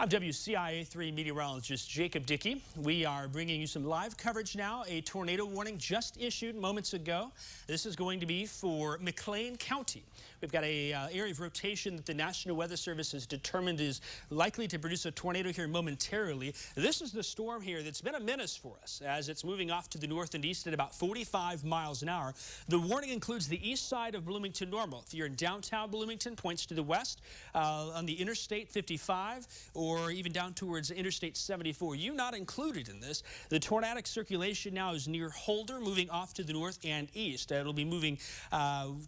I'm WCIA 3 meteorologist Jacob Dickey. We are bringing you some live coverage now. A tornado warning just issued moments ago. This is going to be for McLean County. We've got a area of rotation that the National Weather Service has determined is likely to produce a tornado here momentarily. This is the storm here that's been a menace for us as it's moving off to the north and east at about 45 miles an hour. The warning includes the east side of Bloomington normal. If you're in downtown Bloomington, points to the west on the Interstate 55 or even down towards Interstate 74. You not included in this. The tornadic circulation now is near Holder, moving off to the north and east. It'll be moving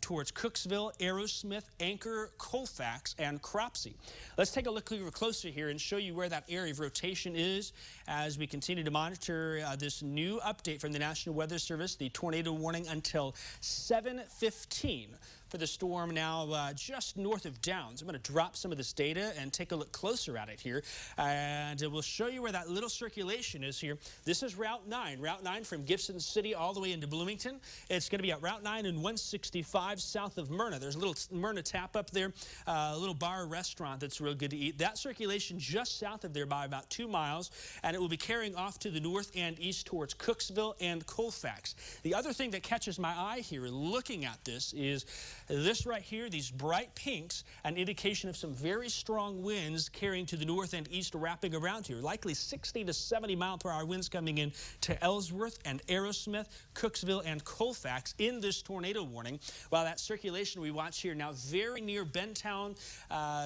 towards Cooksville, Aerosmith, Anchor, Colfax, and Cropsey. Let's take a look a little closer here and show you where that area of rotation is as we continue to monitor this new update from the National Weather Service, the tornado warning until 7:15 for the storm now just north of Downs. I'm going to drop some of this data and take a look closer at it here, and we'll show you where that little circulation is here. This is Route 9. Route 9 from Gibson City all the way into Bloomington. It's going to be at Route 9 and 165 south of Myrna. There's a little Myrna Tap up there, a little bar restaurant that's real good to eat. That circulation just south of there by about 2 miles, and it will be carrying off to the north and east towards Cooksville and Colfax. The other thing that catches my eye here looking at this is this right here, these bright pinks, an indication of some very strong winds carrying to the north and east, wrapping around here. Likely 60 to 70 mile per hour winds coming in to Ellsworth and Aerosmith, Cooksville, and Colfax in this tornado warning. While that circulation we watch here now very near Bentown,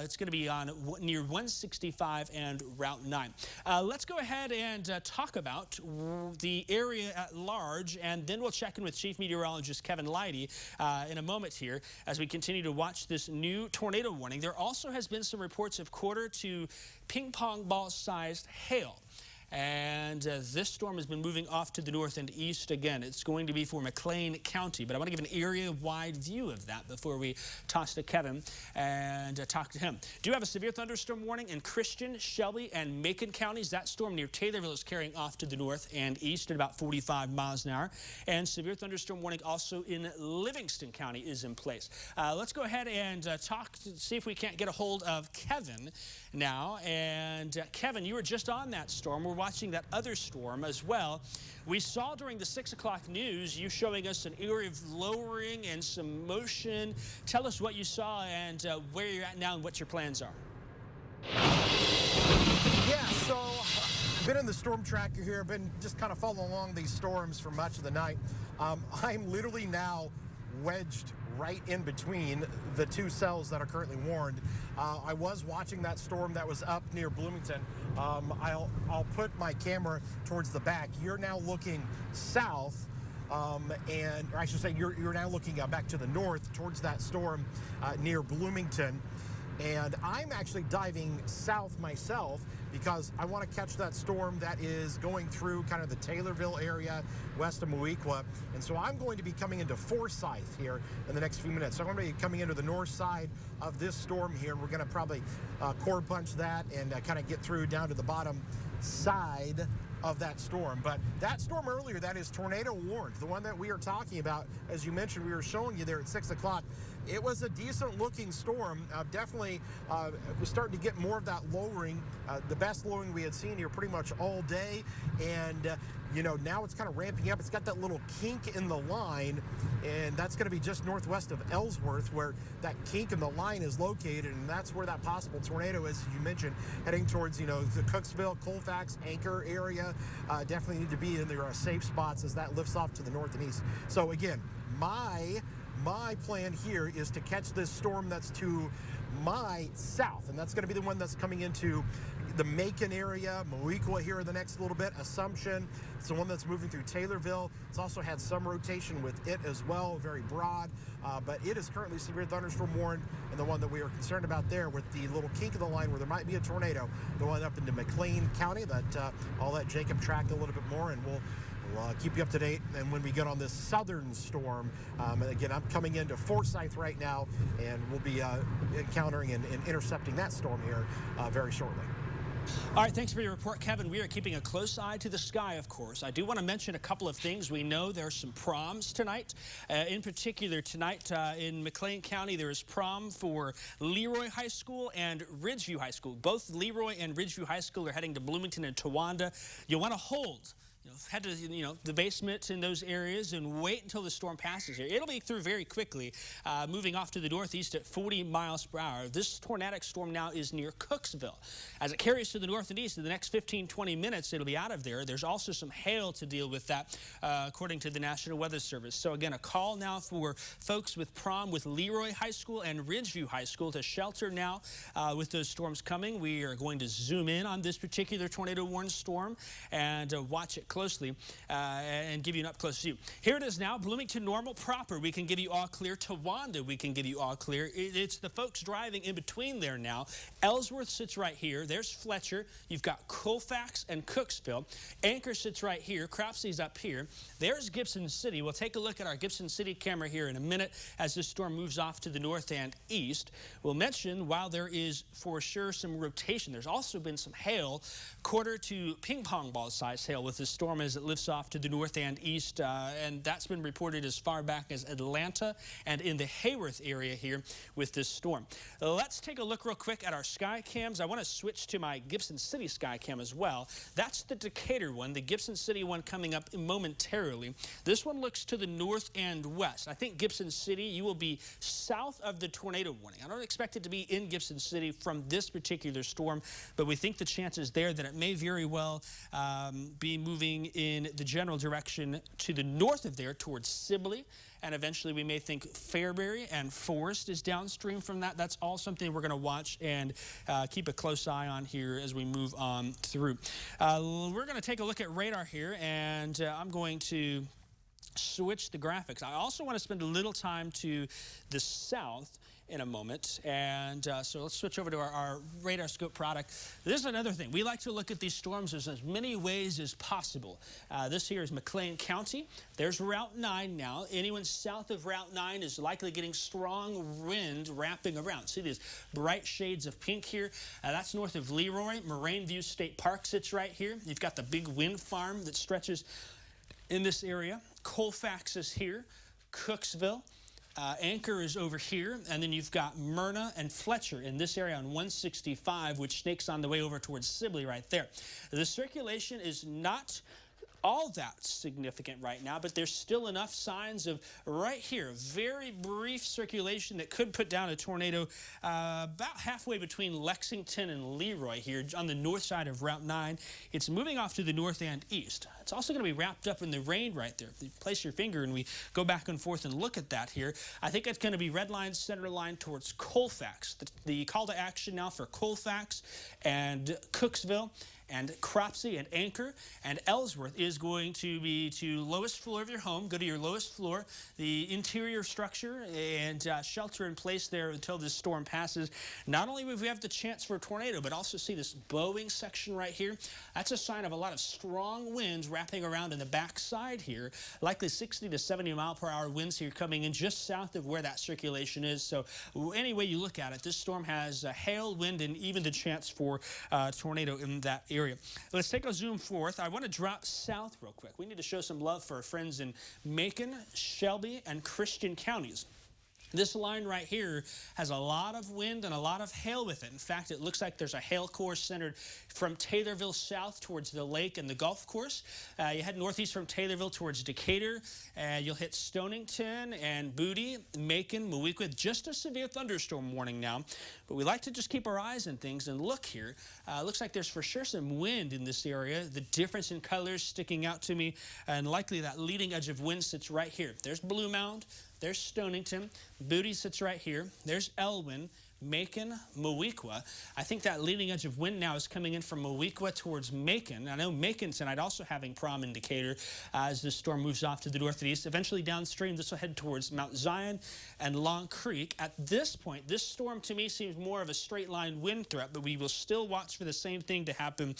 it's going to be on near 165 and Route 9. Let's go ahead and talk about the area at large, and then we'll check in with Chief Meteorologist Kevin Lighty in a moment here as we continue to watch this new tornado warning. There also has been some reports of quarter to ping pong ball sized hail. And this storm has been moving off to the north and east again. It's going to be for McLean County, but I want to give an area-wide view of that before we toss to Kevin and talk to him. Do have a severe thunderstorm warning in Christian, Shelby, and Macon counties. That storm near Taylorville is carrying off to the north and east at about 45 miles an hour. And severe thunderstorm warning also in Livingston County is in place. Let's go ahead and see if we can't get a hold of Kevin now. And Kevin, you were just on that storm. We're watching that other storm as well. We saw during the 6 o'clock news you showing us an area of lowering and some motion. Tell us what you saw and where you're at now and what your plans are. Yeah, so I've been in the StormTracker here. I've been just kind of following along these storms for much of the night. I'm literally now wedged right in between the two cells that are currently warned. I was watching that storm that was up near Bloomington. I'll put my camera towards the back. You're now looking south, or I should say you're now looking back to the north towards that storm near Bloomington. And I'm actually diving south myself because I want to catch that storm that is going through kind of the Taylorville area west of Moequa. And so I'm going to be coming into Forsyth here in the next few minutes. So I'm going to be coming into the north side of this storm here. We're going to probably core punch that and kind of get through down to the bottom side of that storm. But that storm earlier, that is tornado warned, the one that we are talking about, as you mentioned, we were showing you there at 6 o'clock. It was a decent looking storm. Definitely was starting to get more of that lowering, the best lowering we had seen here pretty much all day. And you know, now it's kind of ramping up. It's got that little kink in the line, and that's going to be just northwest of Ellsworth where that kink in the line is located, and that's where that possible tornado is, as you mentioned, heading towards, you know, the Cooksville, Colfax, Anchor area. Definitely need to be in their safe spots as that lifts off to the north and east. So again, my plan here is to catch this storm that's to my south, and that's going to be the one that's coming into the Macon area, Moequa here in the next little bit, Assumption. It's the one that's moving through Taylorville. It's also had some rotation with it as well, very broad, but it is currently severe thunderstorm warned, and the one that we are concerned about there with the little kink in the line where there might be a tornado going up into McLean County. That I'll let Jacob track a little bit more, and we'll keep you up to date. And when we get on this southern storm, again, I'm coming into Forsyth right now, and we'll be encountering and intercepting that storm here very shortly. All right, thanks for your report, Kevin. We are keeping a close eye to the sky, of course. I do want to mention a couple of things. We know there's some proms tonight. In particular, tonight in McLean County, there is prom for Leroy High School and Ridgeview High School. Both Leroy and Ridgeview High School are heading to Bloomington and Towanda. You'll want to hold. Head to the basement in those areas and wait until the storm passes here. It'll be through very quickly, moving off to the northeast at 40 miles per hour. This tornadic storm now is near Cooksville. As it carries to the north and east in the next 15-20 minutes, it'll be out of there. There's also some hail to deal with that, according to the National Weather Service. So again, a call now for folks with prom with Leroy High School and Ridgeview High School to shelter now with those storms coming. We are going to zoom in on this particular tornado warned storm and watch it closely and give you an up-close view. Here it is now, Bloomington normal proper. We can give you all clear. Towanda, we can give you all clear. It's the folks driving in between there now. Ellsworth sits right here. There's Fletcher. You've got Colfax and Cooksville. Anchor sits right here. Cropsey's up here. There's Gibson City. We'll take a look at our Gibson City camera here in a minute as this storm moves off to the north and east. We'll mention, while there is for sure some rotation, there's also been some hail, quarter to ping pong ball size hail with this storm as it lifts off to the north and east, and that's been reported as far back as Atlanta and in the Hayworth area here with this storm. Let's take a look real quick at our sky cams. I want to switch to my Gibson City sky cam as well. That's the Decatur one, the Gibson City one coming up momentarily. This one looks to the north and west. I think Gibson City, you will be south of the tornado warning. I don't expect it to be in Gibson City from this particular storm, but we think the chances there that it may very well be moving in the general direction to the north of there towards Sibley, and eventually we may think Fairbury and Forest is downstream from that. That's all something we're going to watch and keep a close eye on here as we move on through. We're going to take a look at radar here, and I'm going to switch the graphics. I also want to spend a little time to the south in a moment, and so let's switch over to our radar scope product. This is another thing. We like to look at these storms as many ways as possible. This here is McLean County. There's Route 9 now. Anyone south of Route 9 is likely getting strong wind wrapping around. See these bright shades of pink here? That's north of Leroy. Moraine View State Park sits right here. You've got the big wind farm that stretches in this area. Colfax is here. Cooksville. Anchor is over here, and then you've got Myrna and Fletcher in this area on 165, which snakes on the way over towards Sibley right there. The circulation is not all that significant right now, but there's still enough signs of right here, very brief circulation that could put down a tornado about halfway between Lexington and Leroy here on the north side of Route 9. It's moving off to the north and east. It's also going to be wrapped up in the rain right there. If you place your finger and we go back and forth and look at that here, I think it's going to be red line, center line towards Colfax. The call to action now for Colfax and Cooksville and Cropsey and Anchor and Ellsworth is going to be to lowest floor of your home. Go to your lowest floor, the interior structure, and shelter in place there until this storm passes. Not only will we have the chance for a tornado, but also see this bowing section right here. That's a sign of a lot of strong winds wrapping around in the backside here. Likely 60 to 70 mile per hour winds here coming in just south of where that circulation is. So any way you look at it, this storm has hail, wind, and even the chance for tornado in that area. Let's take a zoom forth. I want to drop south real quick. We need to show some love for our friends in Macon, Shelby, and Christian counties. This line right here has a lot of wind and a lot of hail with it. In fact, it looks like there's a hail course centered from Taylorville south towards the lake and the golf course. You head northeast from Taylorville towards Decatur, and you'll hit Stonington and Booty, Macon, Moweaqua. Just a severe thunderstorm warning now, but we like to just keep our eyes on things and look here. Looks like there's for sure some wind in this area. The difference in colors sticking out to me, and likely that leading edge of wind sits right here. There's Blue Mound. There's Stonington. Booty sits right here. There's Elwyn, Macon, Moweaqua. I think that leading edge of wind now is coming in from Moweaqua towards Macon. I know Macon tonight also having prom indicator as the storm moves off to the north and east. Eventually downstream, this will head towards Mount Zion and Long Creek. At this point, this storm to me seems more of a straight line wind threat, but we will still watch for the same thing to happen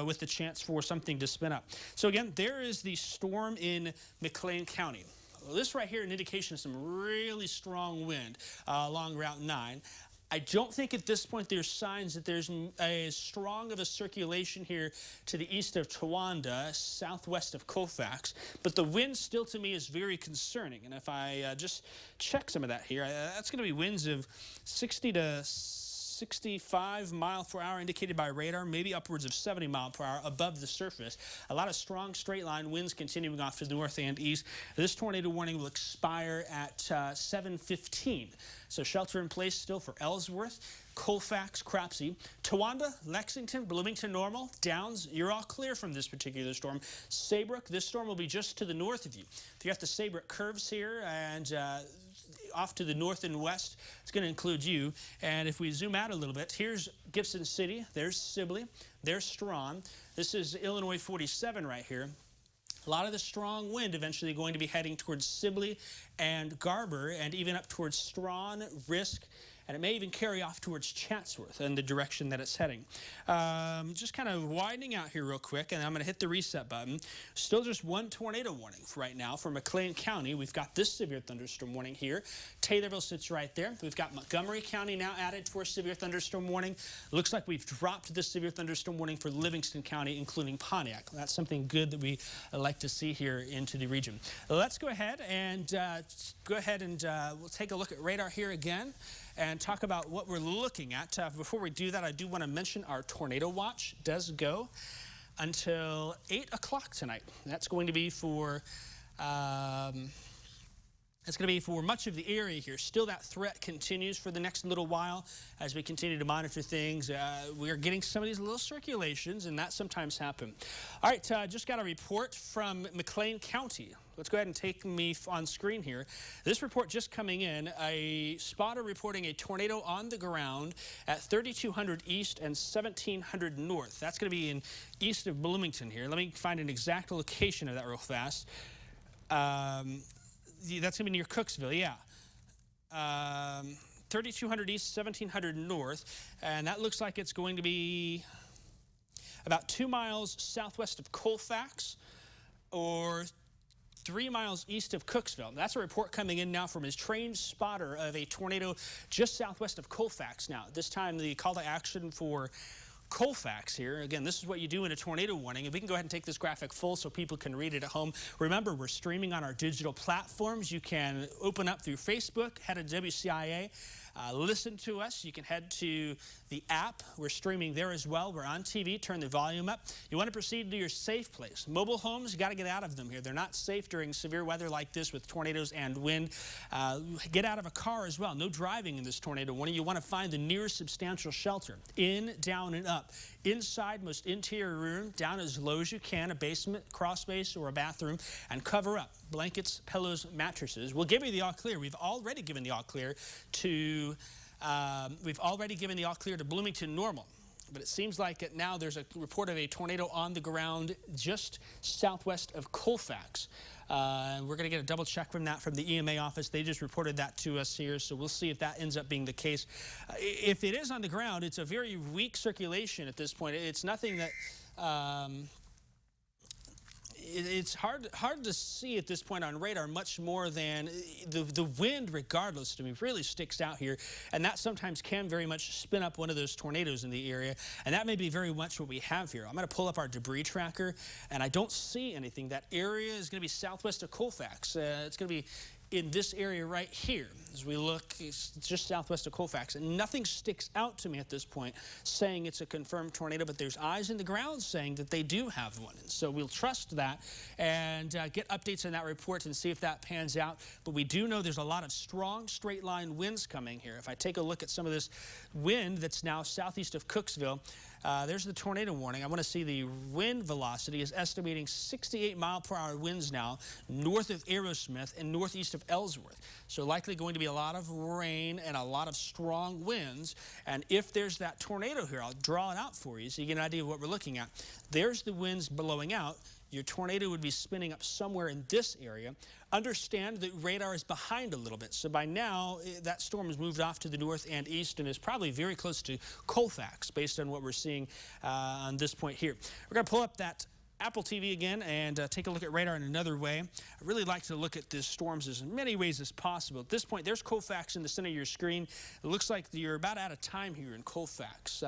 with the chance for something to spin up. So again, there is the storm in McLean County. Well, this right here, an indication of some really strong wind along Route 9. I don't think at this point there's signs that there's as strong of a circulation here to the east of Towanda, southwest of Colfax, but the wind still to me is very concerning. And if I just check some of that here, that's going to be winds of 60 to 65 miles per hour indicated by radar, maybe upwards of 70 miles per hour above the surface. A lot of strong straight line winds continuing off to the north and east. This tornado warning will expire at 7:15. So shelter in place still for Ellsworth, Colfax, Cropsey, Towanda, Lexington, Bloomington, Normal, Downs. You're all clear from this particular storm. Saybrook, this storm will be just to the north of you. If you have the Saybrook curves here and off to the north and west, it's going to include you. And if we zoom out a little bit, here's Gibson City, there's Sibley, there's Strawn. This is Illinois 47 right here. A lot of the strong wind eventually going to be heading towards Sibley and Garber and even up towards Strawn, Risk, and it may even carry off towards Chatsworth in the direction that it's heading. Just kind of widening out here real quick, and I'm going to hit the reset button. Still just one tornado warning right now for McLean County. We've got this severe thunderstorm warning here. Taylorville sits right there. We've got Montgomery County now added for a severe thunderstorm warning. Looks like we've dropped the severe thunderstorm warning for Livingston County, including Pontiac. That's something good that we like to see here into the region. Let's go ahead and we'll take a look at radar here again and talk about what we're looking at. Before we do that, I do want to mention our tornado watch does go until 8 o'clock tonight. That's going to be for much of the area here. Still, that threat continues for the next little while as we continue to monitor things. We are getting some of these little circulations, and that sometimes happen. All right, just got a report from McLean County. Let's go ahead and take me on screen here. This report just coming in, a spotter reporting a tornado on the ground at 3200 east and 1700 north. That's going to be in east of Bloomington here. Let me find an exact location of that real fast. That's going to be near Cooksville, yeah. 3200 east, 1700 north, and that looks like it's going to be about 2 miles southwest of Colfax or 3 miles east of Cooksville. That's a report coming in now from his trained spotter of a tornado just southwest of Colfax. Now, this time the call to action for Colfax here. Again, this is what you do in a tornado warning. And we can go ahead and take this graphic full so people can read it at home. Remember, we're streaming on our digital platforms. You can open up through Facebook, head to WCIA, listen to us. You can head to the app. We're streaming there as well. We're on TV. Turn the volume up. You want to proceed to your safe place. Mobile homes, you got to get out of them here. They're not safe during severe weather like this with tornadoes and wind. Get out of a car as well. No driving in this tornado warning. You want to find the nearest substantial shelter. In, down, and up. Inside, most interior room, down as low as you can, a basement, crawl space, or a bathroom, and cover up. Blankets, pillows, mattresses. We'll give you the all clear. We've already given the all clear to Bloomington Normal. But it seems like now there's a report of a tornado on the ground just southwest of Colfax. We're going to get a double check from that from the EMA office. They just reported that to us here, so we'll see if that ends up being the case. If it is on the ground, it's a very weak circulation at this point. It's nothing that... it's hard to see at this point on radar much more than the wind, regardless, to me, really sticks out here. And that sometimes can very much spin up one of those tornadoes in the area. And that may be very much what we have here. I'm going to pull up our debris tracker, and I don't see anything. That area is going to be southwest of Colfax. It's going to be in this area right here. As we look, it's just southwest of Colfax, and nothing sticks out to me at this point saying it's a confirmed tornado, but there's eyes in the ground saying that they do have one. And so we'll trust that and get updates on that report and see if that pans out. But we do know there's a lot of strong straight line winds coming here. If I take a look at some of this wind that's now southeast of Cooksville, there's the tornado warning. I want to see the wind velocity is estimating 68 mile per hour winds now north of Aerosmith and northeast of Ellsworth. So likely going to be a lot of rain and a lot of strong winds. And if there's that tornado here, I'll draw it out for you so you get an idea of what we're looking at. There's the winds blowing out. Your tornado would be spinning up somewhere in this area. Understand that radar is behind a little bit. So by now, that storm has moved off to the north and east and is probably very close to Colfax based on what we're seeing on this point here. We're going to pull up that Apple TV again and take a look at radar in another way. I really like to look at these storms as many ways as possible. At this point, there's Colfax in the center of your screen. It looks like you're about out of time here in Colfax.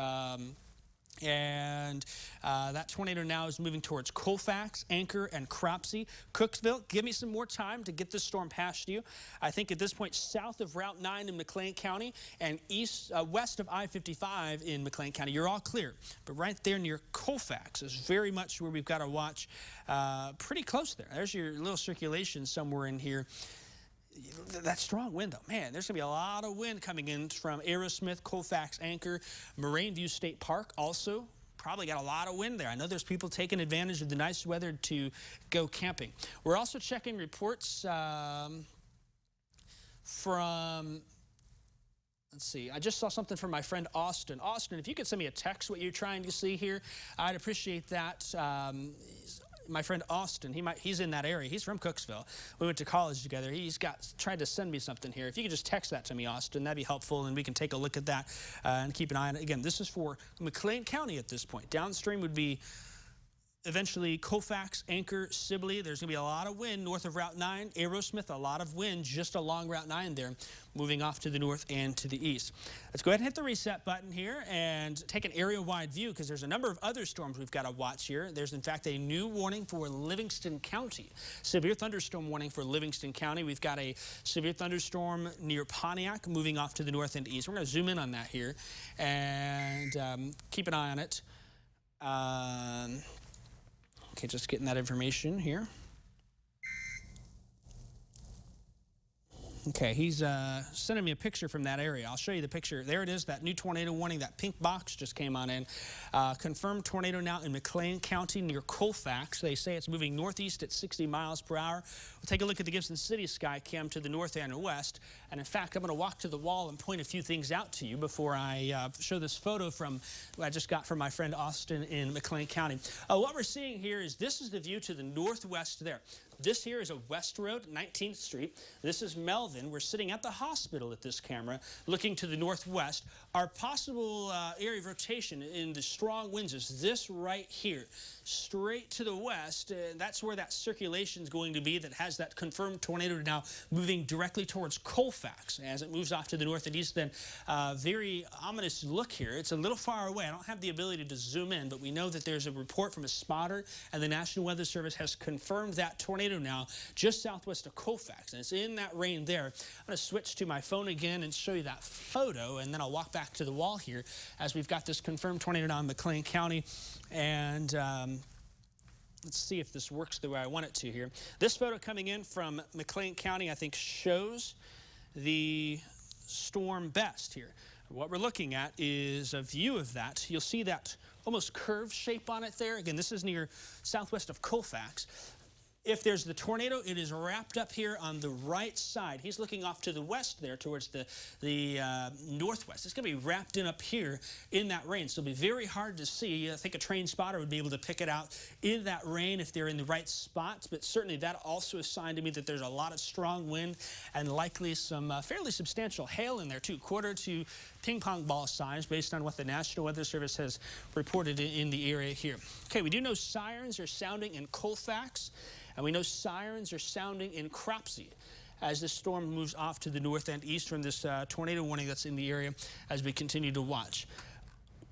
That tornado now is moving towards Colfax, Anchor, and Cropsey. Cooksville, give me some more time to get this storm past you. I think at this point, south of Route 9 in McLean County and west of I-55 in McLean County, you're all clear. But right there near Colfax is very much where we've got to watch. Pretty close there. There's your little circulation somewhere in here. That strong wind, though, man, there's going to be a lot of wind coming in from Aerosmith, Colfax, Anchor, Moraine View State Park also. Probably got a lot of wind there. I know there's people taking advantage of the nice weather to go camping. We're also checking reports from... Let's see. I just saw something from my friend Austin. Austin, if you could send me a text what you're trying to see here, I'd appreciate that. My friend Austin, he's in that area. He's from Cooksville. We went to college together. He's tried to send me something here. If you could just text that to me, Austin, that'd be helpful, and we can take a look at that and keep an eye on it. Again, this is for McLean County at this point. Downstream would be eventually Colfax, Anchor, Sibley. There's going to be a lot of wind north of Route 9. Aerosmith, a lot of wind just along Route 9 there, moving off to the north and to the east. Let's go ahead and hit the reset button here and take an area-wide view because there's a number of other storms we've got to watch here. There's, in fact, a new warning for Livingston County. Severe thunderstorm warning for Livingston County. We've got a severe thunderstorm near Pontiac moving off to the north and east. We're going to zoom in on that here and keep an eye on it. Okay, just getting that information here. Okay, he's sending me a picture from that area. I'll show you the picture. There it is, that new tornado warning. That pink box just came on in. Confirmed tornado now in McLean County near Colfax. They say it's moving northeast at 60 miles per hour. We'll take a look at the Gibson City sky cam to the north and west. And in fact, I'm going to walk to the wall and point a few things out to you before I show this photo from I just got from my friend Austin in McLean County. What we're seeing here is this is the view to the northwest there. This here is a West Road, 19th Street. This is Melvin. We're sitting at the hospital at this camera, looking to the northwest. Our possible area of rotation in the strong winds is this right here, straight to the west. That's where that circulation is going to be that has that confirmed tornado now moving directly towards Colfax. As it moves off to the north and east, then very ominous look here. It's a little far away. I don't have the ability to zoom in, but we know that there's a report from a spotter, and the National Weather Service has confirmed that tornado now just southwest of Colfax, and it's in that range there. I'm going to switch to my phone again and show you that photo, and then I'll walk back to the wall here as we've got this confirmed tornado now in McLean County. And let's see if this works the way I want it to here. This photo coming in from McLean County, I think, shows the storm best here. What we're looking at is a view of that. You'll see that almost curved shape on it there. Again, this is near southwest of Colfax. If there's the tornado, it is wrapped up here on the right side. He's looking off to the west there towards the northwest. It's going to be wrapped in up here in that rain, so it'll be very hard to see. I think a trained spotter would be able to pick it out in that rain if they're in the right spots, but certainly that also is a sign to me that there's a lot of strong wind and likely some fairly substantial hail in there too, quarter to ping pong ball size based on what the National Weather Service has reported in the area here. Okay, we do know sirens are sounding in Colfax, and we know sirens are sounding in Cropsey as this storm moves off to the north and east from this tornado warning that's in the area as we continue to watch.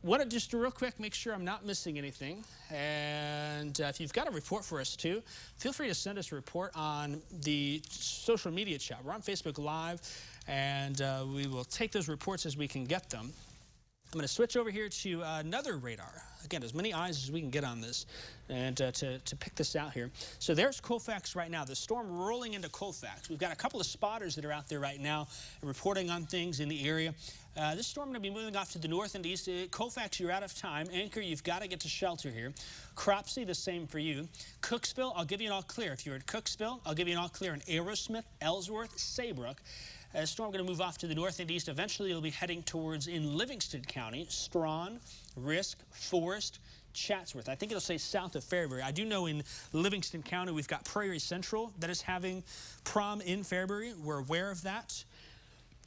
Want to just real quick make sure I'm not missing anything. And if you've got a report for us too, feel free to send us a report on the social media chat. We're on Facebook Live, and we will take those reports as we can get them. I'm going to switch over here to another radar. Again, as many eyes as we can get on this and to pick this out here. So there's Colfax right now. The storm rolling into Colfax. We've got a couple of spotters that are out there right now reporting on things in the area. This storm going to be moving off to the north and east. Colfax, you're out of time. Anchor, you've got to get to shelter here. Cropsey, the same for you. Cooksville, I'll give you an all clear. If you're at Cooksville, I'll give you an all clear in Aerosmith, Ellsworth, Saybrook. The storm going to move off to the north and east. Eventually, it'll be heading towards in Livingston County, Strawn, Risk, Forest, Chatsworth. I think it'll say south of Fairbury. I do know in Livingston County, we've got Prairie Central that is having prom in Fairbury. We're aware of that.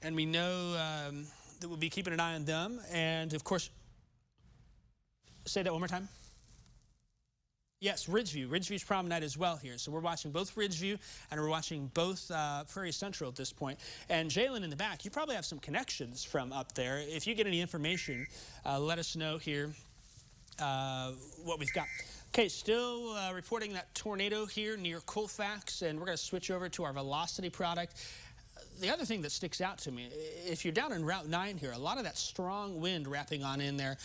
And we know that we'll be keeping an eye on them. And, of course, say that one more time. Yes, Ridgeview. Ridgeview's promenade as well here. So we're watching both Ridgeview and we're watching both Prairie Central at this point. And Jalen in the back, you probably have some connections from up there. If you get any information, let us know here what we've got. Okay, still reporting that tornado here near Colfax, and we're going to switch over to our velocity product. The other thing that sticks out to me, if you're down in Route 9 here, a lot of that strong wind wrapping on in there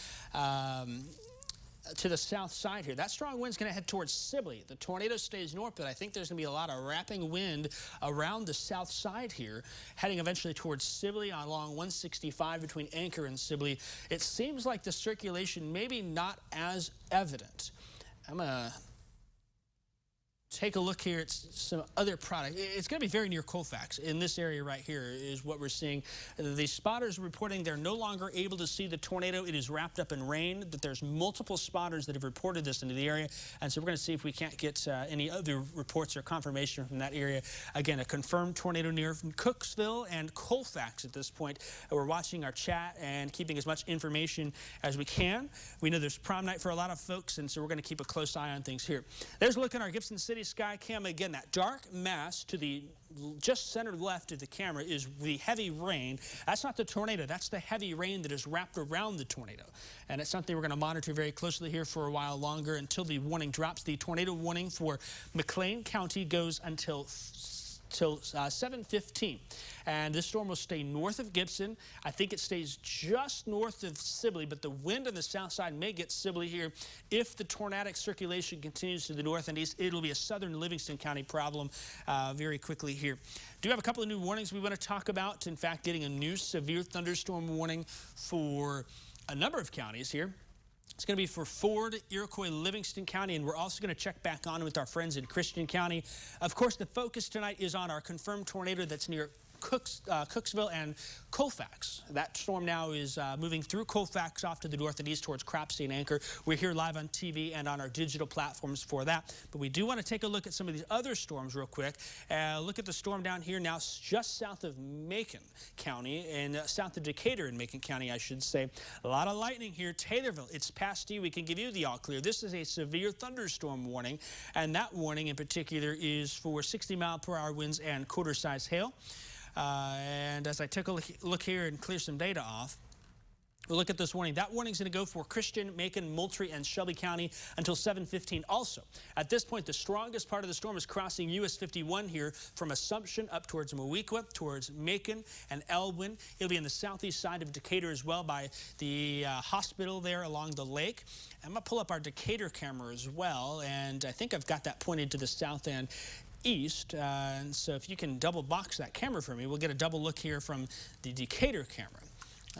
to the south side here. That strong wind's going to head towards Sibley. The tornado stays north, but I think there's going to be a lot of wrapping wind around the south side here, heading eventually towards Sibley along 165 between Anchor and Sibley. It seems like the circulation maybe not as evident. I'm going to take a look here at some other product. It's going to be very near Colfax. In this area right here is what we're seeing. The spotters reporting they're no longer able to see the tornado. It is wrapped up in rain, but there's multiple spotters that have reported this into the area. And so we're going to see if we can't get any other reports or confirmation from that area. Again, a confirmed tornado near Cooksville and Colfax at this point. We're watching our chat and keeping as much information as we can. We know there's prom night for a lot of folks, and so we're going to keep a close eye on things here. There's a look at our Gibson City sky cam. Again, that dark mass to the just center left of the camera is the heavy rain. That's not the tornado. That's the heavy rain that is wrapped around the tornado. And it's something we're going to monitor very closely here for a while longer until the warning drops. The tornado warning for McLean County goes until 7:15, and this storm will stay north of Gibson. I think it stays just north of Sibley, but the wind on the south side may get Sibley here. If the tornadic circulation continues to the north and east, it'll be a southern Livingston County problem very quickly here. Do have a couple of new warnings we want to talk about. In fact, getting a new severe thunderstorm warning for a number of counties here. It's going to be for Ford, Iroquois, Livingston County, and we're also going to check back on with our friends in Christian County. Of course, the focus tonight is on our confirmed tornado that's near Cooksville and Colfax. That storm now is moving through Colfax off to the north and east towards Cropsey and Anchor. We're here live on TV and on our digital platforms for that. But we do want to take a look at some of these other storms real quick. Look at the storm down here now just south of Macon County and south of Decatur in Macon County, I should say. A lot of lightning here. Taylorville, it's past you. We can give you the all clear. This is a severe thunderstorm warning, and that warning in particular is for 60-mile-per-hour winds and quarter-size hail. And as I take a look here and clear some data off, we'll look at this warning. That warning is going to go for Christian, Macon, Moultrie, and Shelby County until 7:15. Also, at this point, the strongest part of the storm is crossing US 51 here from Assumption up towards Mowequa, towards Macon and Elwyn. It'll be in the southeast side of Decatur as well by the hospital there along the lake. I'm going to pull up our Decatur camera as well, and I think I've got that pointed to the south end east, and so if you can double box that camera for me, we'll get a double look here from the Decatur camera.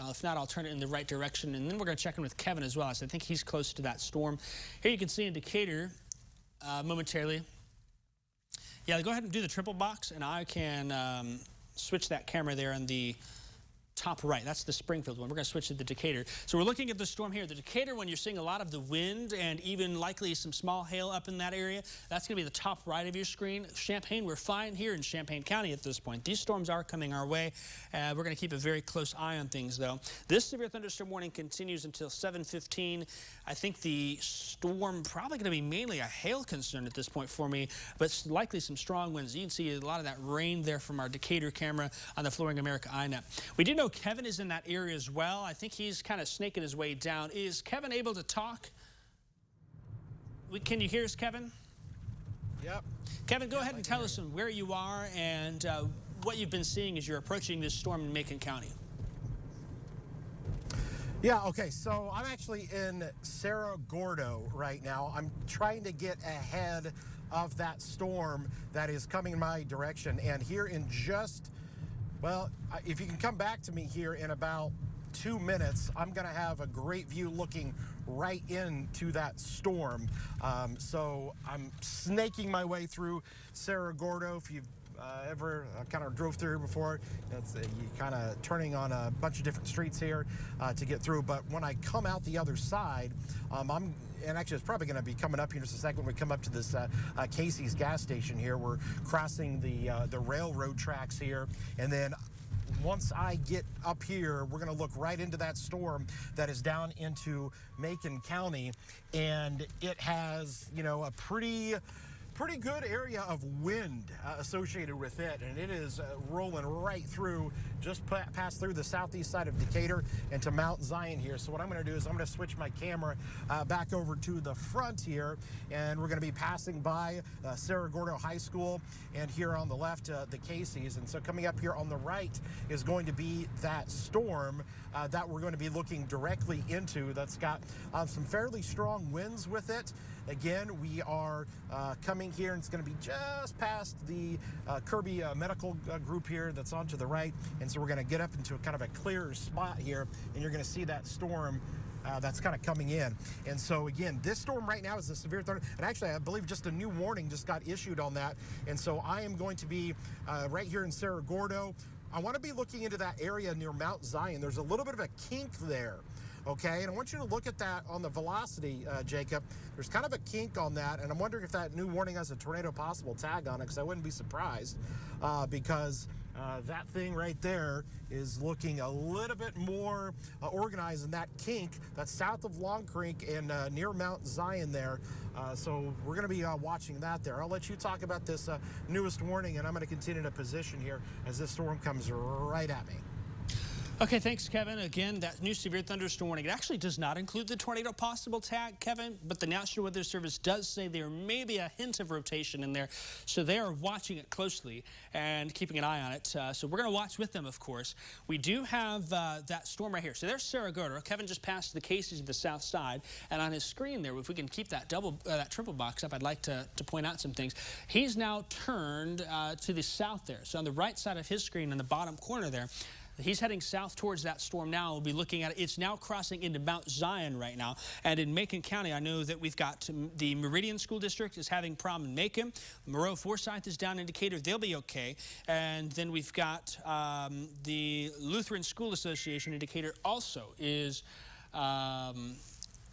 If not, I'll turn it in the right direction, and then we're going to check in with Kevin as well, so I think he's close to that storm. Here you can see in Decatur momentarily. Yeah, go ahead and do the triple box, and I can switch that camera there on the top right. That's the Springfield one. We're going to switch to the Decatur. So we're looking at the storm here. The Decatur one, you're seeing a lot of the wind and even likely some small hail up in that area. That's going to be the top right of your screen. Champaign, we're fine here in Champaign County at this point. These storms are coming our way. We're going to keep a very close eye on things, though. This severe thunderstorm warning continues until 7:15. I think the storm probably going to be mainly a hail concern at this point for me, but likely some strong winds. You can see a lot of that rain there from our Decatur camera on the Flooring America iNet. We do know Kevin is in that area as well. I think he's kind of snaking his way down. Is Kevin able to talk? Can you hear us, Kevin? Yep. Kevin, go ahead and tell us where you are and what you've been seeing as you're approaching this storm in Macon County. Yeah, okay, so I'm actually in Cerro Gordo right now. I'm trying to get ahead of that storm that is coming in my direction. And here in just, well, if you can come back to me here in about 2 minutes, I'm going to have a great view looking right into that storm. So I'm snaking my way through Cerro Gordo. If you've ever kind of drove through here before, you kind of turning on a bunch of different streets here to get through. But when I come out the other side, and actually it's probably going to be coming up here in just a second when we come up to this Casey's gas station here. We're crossing the railroad tracks here, and then once I get up here, we're going to look right into that storm that is down into Macon County, and it has, you know, a pretty good area of wind associated with it, and it is rolling right through, just past through the southeast side of Decatur into Mount Zion here. So what I'm going to do is I'm going to switch my camera back over to the front here, and we're going to be passing by Cerro Gordo High School, and here on the left, the Casey's. And so coming up here on the right is going to be that storm that we're going to be looking directly into, that's got some fairly strong winds with it. Again, we are coming here, and it's going to be just past the Kirby Medical Group here that's on to the right. And so we're going to get up into a kind of a clearer spot here, and you're going to see that storm that's kind of coming in. And so again, this storm right now is a severe thunder, and actually I believe just a new warning just got issued on that. And so I am going to be right here in Cerro Gordo. I want to be looking into that area near Mount Zion. There's a little bit of a kink there. Okay, and I want you to look at that on the velocity, Jacob. There's kind of a kink on that, and I'm wondering if that new warning has a tornado possible tag on it, because I wouldn't be surprised, because that thing right there is looking a little bit more organized, and that kink that's south of Long Creek and near Mount Zion there. So we're going to be watching that there. I'll let you talk about this newest warning, and I'm going to continue to position here as this storm comes right at me. Okay, thanks, Kevin. Again, that new severe thunderstorm warning, it actually does not include the tornado possible tag, Kevin, but the National Weather Service does say there may be a hint of rotation in there, so they are watching it closely and keeping an eye on it. So we're going to watch with them, of course. We do have that storm right here. So there's Cerro Gordo. Kevin just passed the Casey's to the south side, and on his screen there, if we can keep that that triple box up, I'd like to point out some things. He's now turned to the south there. So on the right side of his screen in the bottom corner there, he's heading south towards that storm now. We'll be looking at it. It's now crossing into Mount Zion right now. And in Macon County, I know that we've got the Meridian School District is having problem in Macon. Moreau Forsyth is down in Decatur. They'll be okay. And then we've got the Lutheran School Association in Decatur also is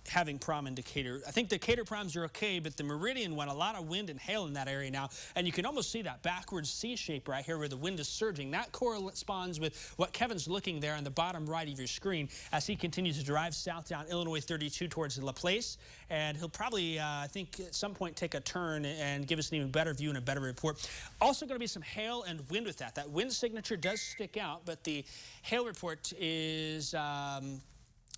having prom in Decatur. I think the Decatur proms are okay, but the Meridian one, a lot of wind and hail in that area now. And you can almost see that backwards C shape right here where the wind is surging. That corresponds with what Kevin's looking there on the bottom right of your screen as he continues to drive south down Illinois 32 towards LaPlace. And he'll probably, I think, at some point take a turn and give us an even better view and a better report. Also going to be some hail and wind with that. That wind signature does stick out, but the hail report is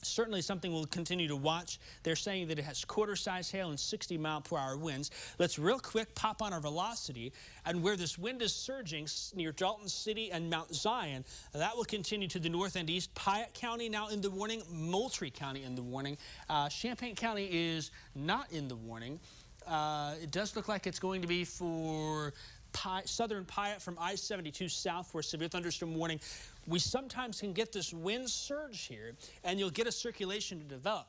certainly something we'll continue to watch. They're saying that it has quarter-size hail and 60-mile-per-hour winds. Let's real quick pop on our velocity, and where this wind is surging near Dalton City and Mount Zion, that will continue to the north and east. Piatt County now in the warning, Moultrie County in the warning. Champaign County is not in the warning. It does look like it's going to be for southern Piatt from I-72 south for a severe thunderstorm warning. We sometimes can get this wind surge here, and you'll get a circulation to develop.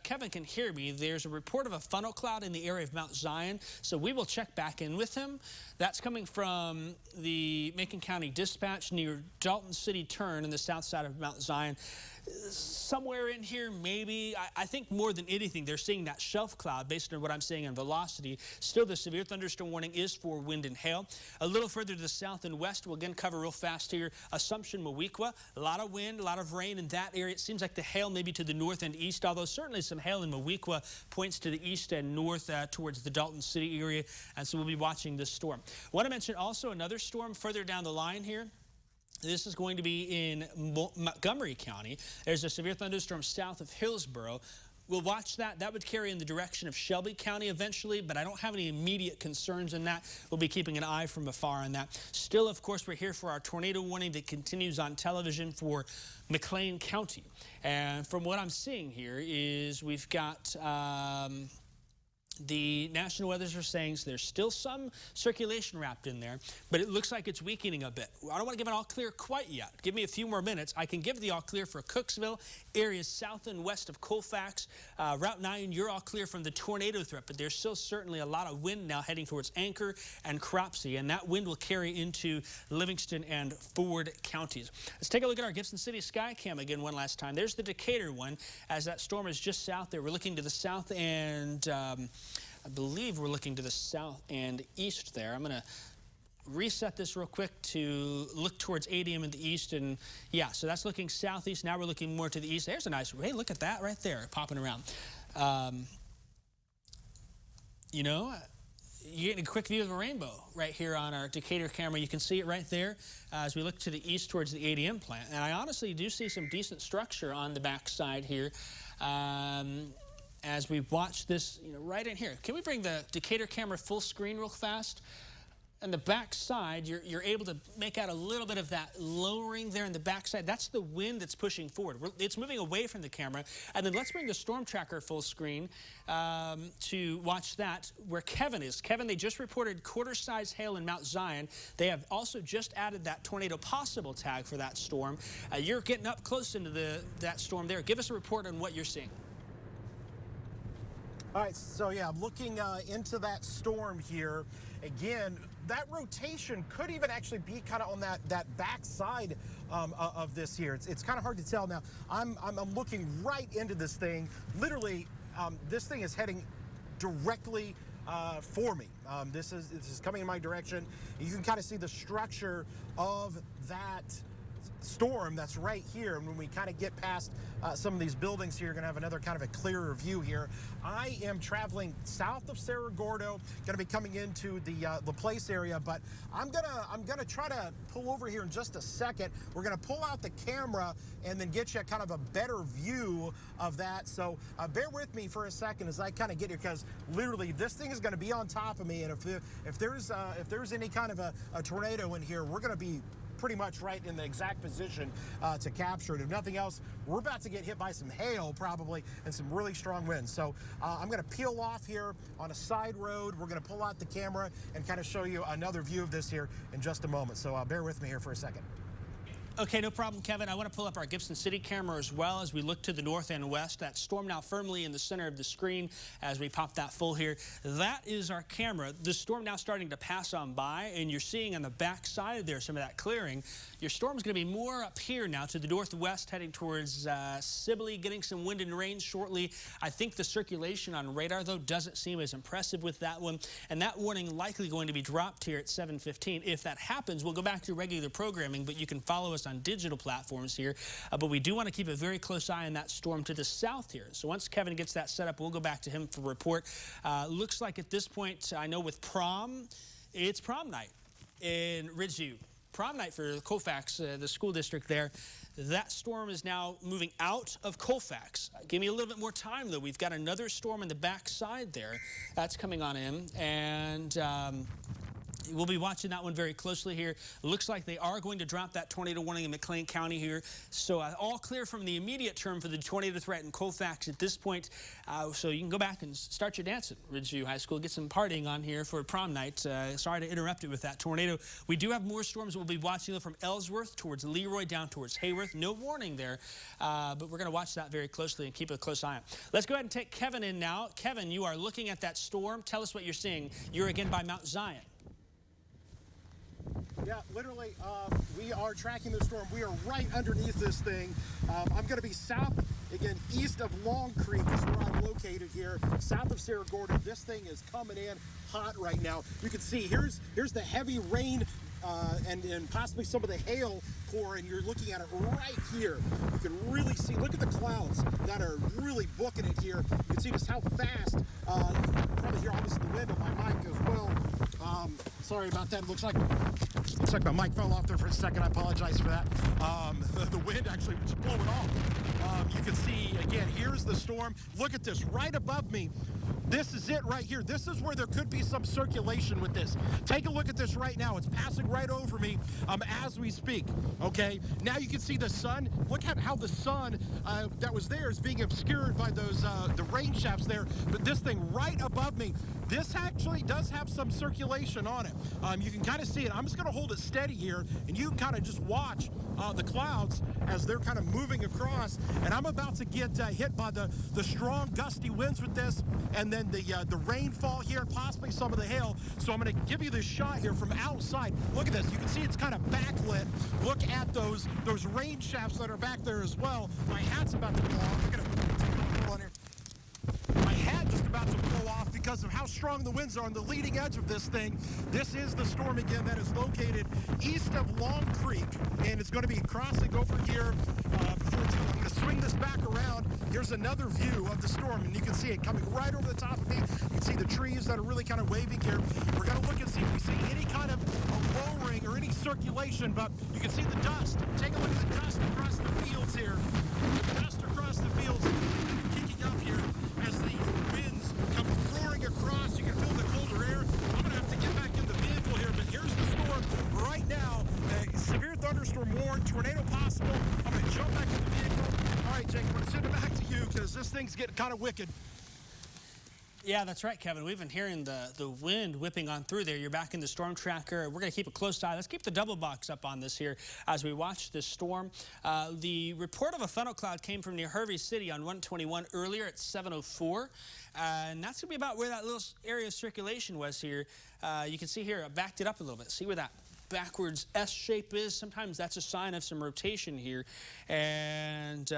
Kevin can hear me. There's a report of a funnel cloud in the area of Mount Zion, so we will check back in with him. That's coming from the Macon County Dispatch near Dalton City Turn in the south side of Mount Zion. Somewhere in here, maybe. I think more than anything, they're seeing that shelf cloud based on what I'm seeing on velocity. Still, the severe thunderstorm warning is for wind and hail. A little further to the south and west, we'll again cover real fast here. Assumption, Moweaqua, a lot of wind, a lot of rain in that area. It seems like the hail maybe to the north and east, although certainly some hail in Moweaqua points to the east and north towards the Dalton City area, and so we'll be watching this storm. I want to mention also another storm further down the line here. This is going to be in Montgomery County. There's a severe thunderstorm south of Hillsboro. We'll watch that. That would carry in the direction of Shelby County eventually, but I don't have any immediate concerns in that. We'll be keeping an eye from afar on that. Still, of course, we're here for our tornado warning that continues on television for McLean County. And from what I'm seeing here is we've got the National Weather are saying there's still some circulation wrapped in there, but it looks like it's weakening a bit. I don't want to give an all clear quite yet. Give me a few more minutes. I can give the all clear for Cooksville, areas south and west of Colfax. Route 9, you're all clear from the tornado threat, but there's still certainly a lot of wind now heading towards Anchor and Cropsey, and that wind will carry into Livingston and Ford counties. Let's take a look at our Gibson City sky cam again one last time. There's the Decatur one as that storm is just south there. We're looking to the south and I believe we're looking to the south and east there. I'm going to reset this real quick to look towards ADM in the east. And yeah, so that's looking southeast. Now we're looking more to the east. There's a nice, hey, look at that right there, popping around. You know, you're getting a quick view of a rainbow right here on our Decatur camera. You can see it right there as we look to the east towards the ADM plant. And I honestly do see some decent structure on the backside here as we watch this, you know, right in here. Can we bring the Decatur camera full screen real fast? On the back side, you're able to make out a little bit of that lowering there in the backside. That's the wind that's pushing forward. It's moving away from the camera. And then let's bring the StormTracker full screen to watch that where Kevin is. Kevin, they just reported quarter-size hail in Mount Zion. They have also just added that tornado possible tag for that storm. You're getting up close into that storm there. Give us a report on what you're seeing. All right, so yeah, I'm looking into that storm here. Again, that rotation could even actually be kind of on that back side of this here. It's kind of hard to tell now. I'm looking right into this thing. Literally, this thing is heading directly for me. This is coming in my direction. You can kind of see the structure of that storm that's right here. And when we kind of get past some of these buildings here, you're going to have another kind of a clearer view here. I am traveling south of Cerro Gordo, going to be coming into the place area, but I'm gonna try to pull over here in just a second. We're going to pull out the camera and then get you kind of a better view of that. So bear with me for a second as I kind of get here, because literally this thing is going to be on top of me, and if there's any kind of a tornado in here, we're going to be pretty much right in the exact position to capture it. If nothing else, we're about to get hit by some hail probably and some really strong winds. So I'm going to peel off here on a side road. We're going to pull out the camera and kind of show you another view of this here in just a moment. So bear with me here for a second. Okay, no problem, Kevin. I want to pull up our Gibson City camera as well as we look to the north and west. That storm now firmly in the center of the screen as we pop that full here. That is our camera. The storm now starting to pass on by, and you're seeing on the back side there some of that clearing. Your storm's going to be more up here now to the northwest, heading towards Sibley, getting some wind and rain shortly. I think the circulation on radar, though, doesn't seem as impressive with that one, and that warning likely going to be dropped here at 7:15. If that happens, we'll go back to regular programming, but you can follow us on digital platforms here, but we do want to keep a very close eye on that storm to the south here. So once Kevin gets that set up, we'll go back to him for a report. Looks like at this point, I know with prom, it's prom night in Ridgeview. Prom night for Colfax, the school district there. That storm is now moving out of Colfax. Give me a little bit more time, though. We've got another storm in the backside there. That's coming on in, and we'll be watching that one very closely here. Looks like they are going to drop that tornado warning in McLean County here. So all clear from the immediate term for the tornado threat in Colfax at this point. So you can go back and start your dance at Ridgeview High School. Get some partying on here for prom night. Sorry to interrupt it with that tornado. We do have more storms we'll be watching from Ellsworth towards Leroy down towards Hayworth. No warning there, but we're going to watch that very closely and keep a close eye on. Let's go ahead and take Kevin in now. Kevin, you are looking at that storm. Tell us what you're seeing. You're again by Mount Zion. Yeah, literally, we are tracking the storm. We are right underneath this thing. I'm going to be south, again, east of Long Creek is where I'm located here, south of Cerro Gordo. This thing is coming in hot right now. You can see here's the heavy rain and possibly some of the hail pour, and you're looking at it right here. You can really see, look at the clouds that are really booking it here. You can see just how fast, you can probably hear obviously the wind on my mic as well. Sorry about that. Looks like my mic fell off there for a second. I apologize for that. The wind actually was blowing off. You can see, again, here's the storm. Look at this right above me. This is it right here. This is where there could be some circulation with this. Take a look at this right now. It's passing right over me as we speak. Okay, now you can see the sun. Look at how the sun that was there is being obscured by those the rain shafts there. But this thing right above me, this actually does have some circulation on it. You can kind of see it. I'm just going to hold it steady here, and you can kind of just watch the clouds as they're kind of moving across. And I'm about to get hit by the strong gusty winds with this, and then the rainfall here, possibly some of the hail. So I'm going to give you this shot here from outside. Look at this. You can see it's kind of backlit. Look at those rain shafts that are back there as well. My hat's about to blow off. I'm going to pull on here. My hat just about to blow off because because of how strong the winds are on the leading edge of this thing. This is the storm again that is located east of Long Creek, and it's going to be crossing over here before it's, I'm going to swing this back around. Here's another view of the storm, and you can see it coming right over the top of me. You can see the trees that are really kind of waving here. We're going to look and see if we see any kind of a lowering or any circulation, but you can see the dust. Take a look at the dust across the fields here. Dust across the fields kicking up here as these winds come roaring across. You can feel the colder air. I'm going to have to get back in the vehicle here, but here's the storm right now. Severe thunderstorm warned, tornado possible. I'm going to jump back in the vehicle. All right, Jake, I'm going to send it back to you because this thing's getting kind of wicked. Yeah, that's right, Kevin. We've been hearing the wind whipping on through there. You're back in the StormTracker. We're going to keep a close eye. Let's keep the double box up on this here as we watch this storm. The report of a funnel cloud came from near Hervey City on 121 earlier at 7:04. And that's going to be about where that little area of circulation was here. You can see here, I backed it up a little bit. See where that backwards S shape is? Sometimes that's a sign of some rotation here. And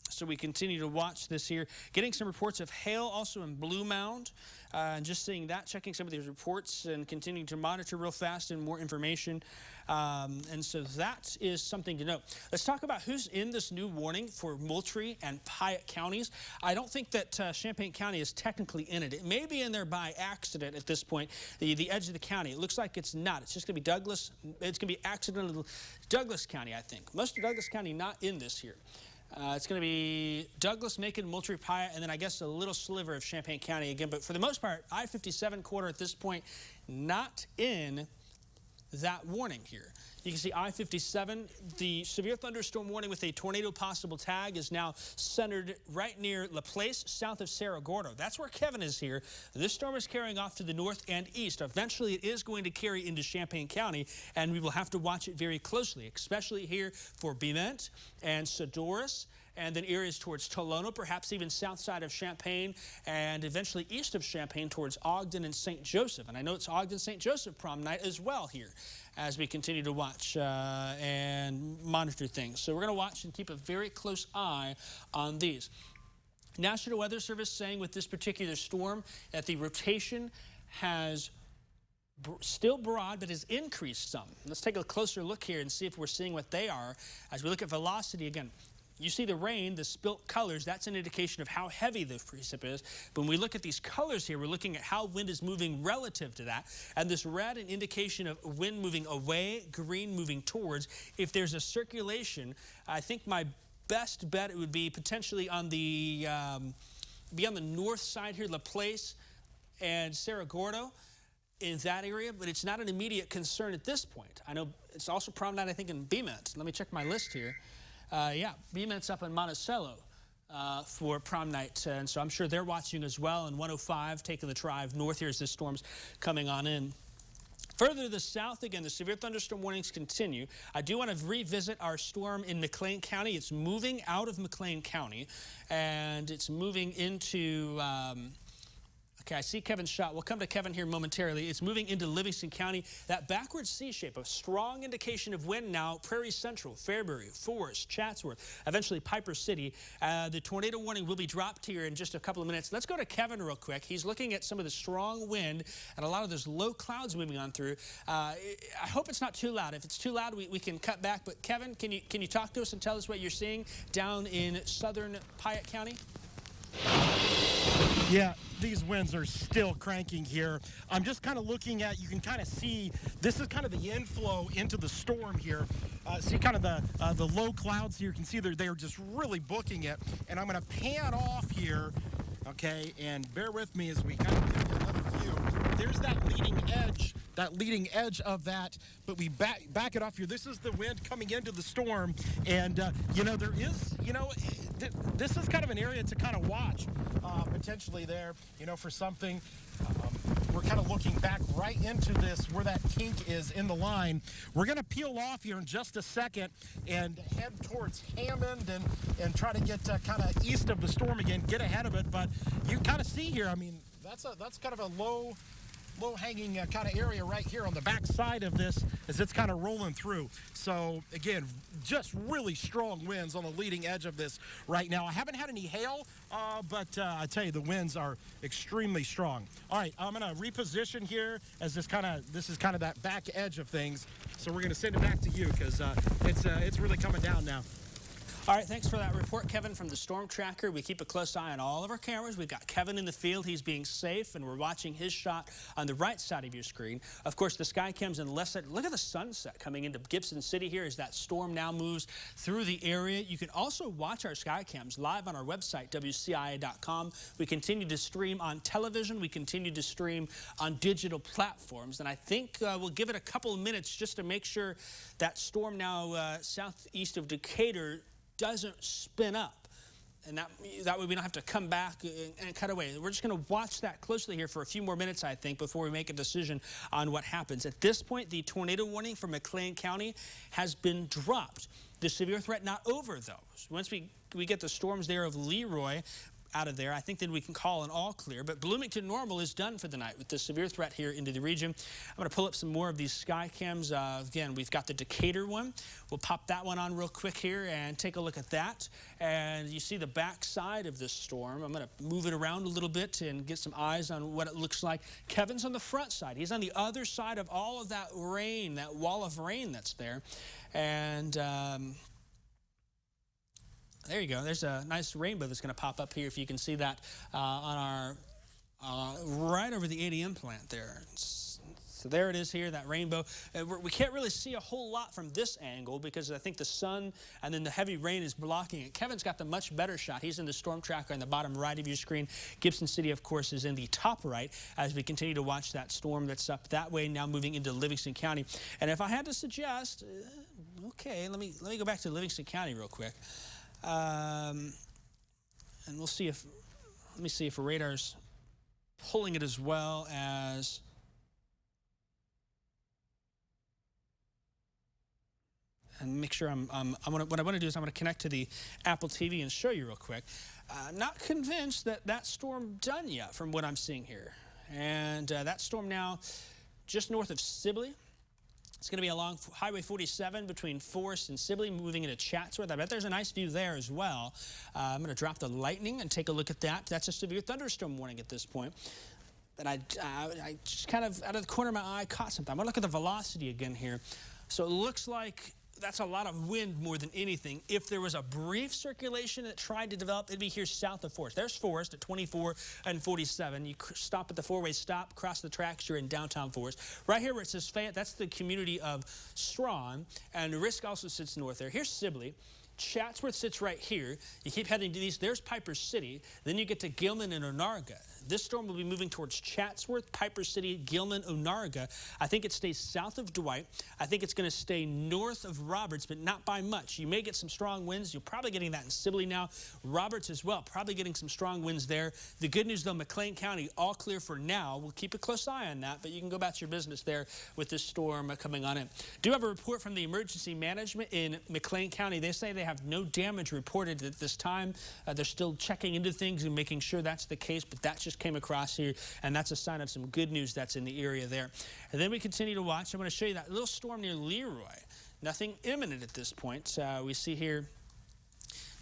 so we continue to watch this here. Getting some reports of hail also in Blue Mound. And just seeing that, checking some of these reports and continuing to monitor real fast and more information. And so that is something to note. Let's talk about who's in this new warning for Moultrie and Piatt counties. I don't think that Champaign County is technically in it. It may be in there by accident at this point, the edge of the county. It looks like it's not. It's just going to be Douglas. It's going to be accidental Douglas County, I think. Most of Douglas County not in this here. It's going to be Douglas, Macon, Moultrie, Piatt, and then I guess a little sliver of Champaign County again. But for the most part, I-57 corridor at this point not in that warning here. You can see I-57, the severe thunderstorm warning with a tornado possible tag is now centered right near La Place, south of Cerro Gordo. That's where Kevin is here. This storm is carrying off to the north and east. Eventually, it is going to carry into Champaign County, and we will have to watch it very closely, especially here for Piatt and Sodorus, and then areas towards Tolono, perhaps even south side of Champaign, and eventually east of Champaign towards Ogden and St. Joseph. And I know it's Ogden-St. Joseph prom night as well here as we continue to watch and monitor things. So we're going to watch and keep a very close eye on these. National Weather Service saying with this particular storm that the rotation has still broad, but has increased some. Let's take a closer look here and see if we're seeing what they are. As we look at velocity again, you see the rain, the spilt colors, that's an indication of how heavy the precip is. But when we look at these colors here, we're looking at how wind is moving relative to that. And this red, an indication of wind moving away, green moving towards. If there's a circulation, I think my best bet it would be potentially on the, north side here, La Place and Cerro Gordo in that area, but it's not an immediate concern at this point. I know it's also prom night, I think, in Piatt. Let me check my list here. Yeah, Piatt's up in Monticello for prom night, and so I'm sure they're watching as well. And 105 taking the drive north here as this storm's coming on in. Further to the south, again, the severe thunderstorm warnings continue. I do want to revisit our storm in McLean County. It's moving out of McLean County, and it's moving into okay, I see Kevin's shot. We'll come to Kevin here momentarily. It's moving into Livingston County. That backward C shape, a strong indication of wind now. Prairie Central, Fairbury, Forest, Chatsworth, eventually Piper City. The tornado warning will be dropped here in just a couple of minutes. Let's go to Kevin real quick. He's looking at some of the strong wind and a lot of those low clouds moving on through. I hope it's not too loud. If it's too loud, we can cut back. But Kevin, can you talk to us and tell us what you're seeing down in southern Piatt County? Yeah, these winds are still cranking here. I'm just kind of looking at, you can kind of see, this is kind of the inflow into the storm here. See kind of the low clouds here. You can see they're just really booking it. And I'm going to pan off here, okay, and bear with me as we kind of get another view. There's that leading edge of that, but we back it off here. This is the wind coming into the storm, and you know, there is, you know, this is kind of an area to kind of watch potentially there, you know, for something. We're kind of looking back right into this where that kink is in the line. We're going to peel off here in just a second and head towards Hammond and try to get kind of east of the storm again, get ahead of it. But you kind of see here, I mean, that's kind of a low low-hanging kind of area right here on the back side of this as it's kind of rolling through. So, again, just really strong winds on the leading edge of this right now. I haven't had any hail, but I tell you, the winds are extremely strong. All right, I'm going to reposition here as this is kind of that back edge of things. So we're going to send it back to you because it's really coming down now. All right, thanks for that report, Kevin, from the StormTracker. We keep a close eye on all of our cameras. We've got Kevin in the field. He's being safe, and we're watching his shot on the right side of your screen. Of course, the sky cams on the left side. Look at the sunset coming into Gibson City here as that storm now moves through the area. You can also watch our sky cams live on our website, WCIA.com. We continue to stream on television. We continue to stream on digital platforms. And I think we'll give it a couple of minutes just to make sure that storm now southeast of Decatur doesn't spin up, and that way we don't have to come back and cut away. We're just going to watch that closely here for a few more minutes, I think, before we make a decision on what happens. At this point, the tornado warning for McLean County has been dropped. The severe threat not over, though. Once we get the storms there of Leroy out of there, I think then we can call an all clear. But Bloomington normal is done for the night with the severe threat here into the region. I'm going to pull up some more of these sky cams. Again, we've got the Decatur one. We'll pop that one on real quick here and take a look at that. And you see the back side of this storm. I'm going to move it around a little bit and get some eyes on what it looks like. Kevin's on the front side. He's on the other side of all of that rain, that wall of rain that's there. And there you go. There's a nice rainbow that's going to pop up here if you can see that on our right over the ADM plant there. So there it is here, that rainbow. We can't really see a whole lot from this angle because I think the sun and then the heavy rain is blocking it. Kevin's got the much better shot. He's in the StormTracker on the bottom right of your screen. Gibson City, of course, is in the top right as we continue to watch that storm that's up that way, now moving into Livingston County. And if I had to suggest, okay, let me go back to Livingston County real quick. And we'll see if, let me see if radar's pulling it as well as, and make sure what I want to do is I'm going to connect to the Apple TV and show you real quick. Not convinced that that storm done yet from what I'm seeing here. And that storm now just north of Sibley. It's going to be along Highway 47 between Forest and Sibley, moving into Chatsworth. I bet there's a nice view there as well. I'm going to drop the lightning and take a look at that. That's a severe thunderstorm warning at this point. But I just kind of, out of the corner of my eye, caught something. I'm going to look at the velocity again here. So it looks like that's a lot of wind more than anything. If there was a brief circulation that tried to develop, it'd be here south of Forest. There's Forest at 24 and 47. You stop at the four-way stop, cross the tracks, you're in downtown Forest. Right here where it says Fayette, that's the community of Strawn, and Risk also sits north there. Here's Sibley. Chatsworth sits right here. You keep heading to these. There's Piper City. Then you get to Gilman and Onarga. This storm will be moving towards Chatsworth, Piper City, Gilman, Onarga. I think it stays south of Dwight. I think it's going to stay north of Roberts, but not by much. You may get some strong winds. You're probably getting that in Sibley now. Roberts as well, probably getting some strong winds there. The good news, though, McLean County, all clear for now. We'll keep a close eye on that, but you can go about your business there with this storm coming on in. Do have a report from the emergency management in McLean County. They say they have no damage reported at this time. They're still checking into things and making sure that's the case, but that just came across here, and that's a sign of some good news that's in the area there. And then we continue to watch. I'm going to show you that little storm near Leroy. Nothing imminent at this point. We see here,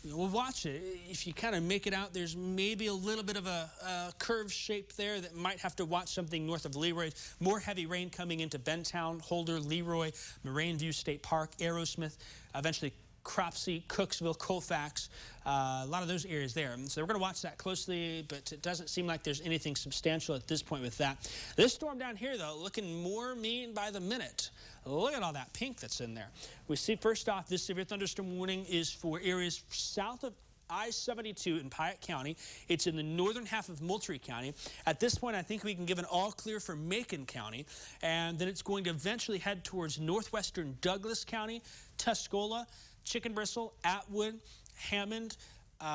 we'll watch it. If you kind of make it out, there's maybe a little bit of a curved shape there that might have to watch something north of Leroy. More heavy rain coming into Bentown, Holder, Leroy, Moraine View State Park, Aerosmith, eventually Cropsey, Cooksville, Colfax, a lot of those areas there. So we're going to watch that closely, but it doesn't seem like there's anything substantial at this point with that. This storm down here, though, looking more mean by the minute. Look at all that pink that's in there. We see, first off, this severe thunderstorm warning is for areas south of I-72 in Piatt County. It's in the northern half of Moultrie County. At this point, I think we can give an all clear for Macon County, and then it's going to eventually head towards northwestern Douglas County, Tuscola, Chicken Bristle, Atwood, Hammond.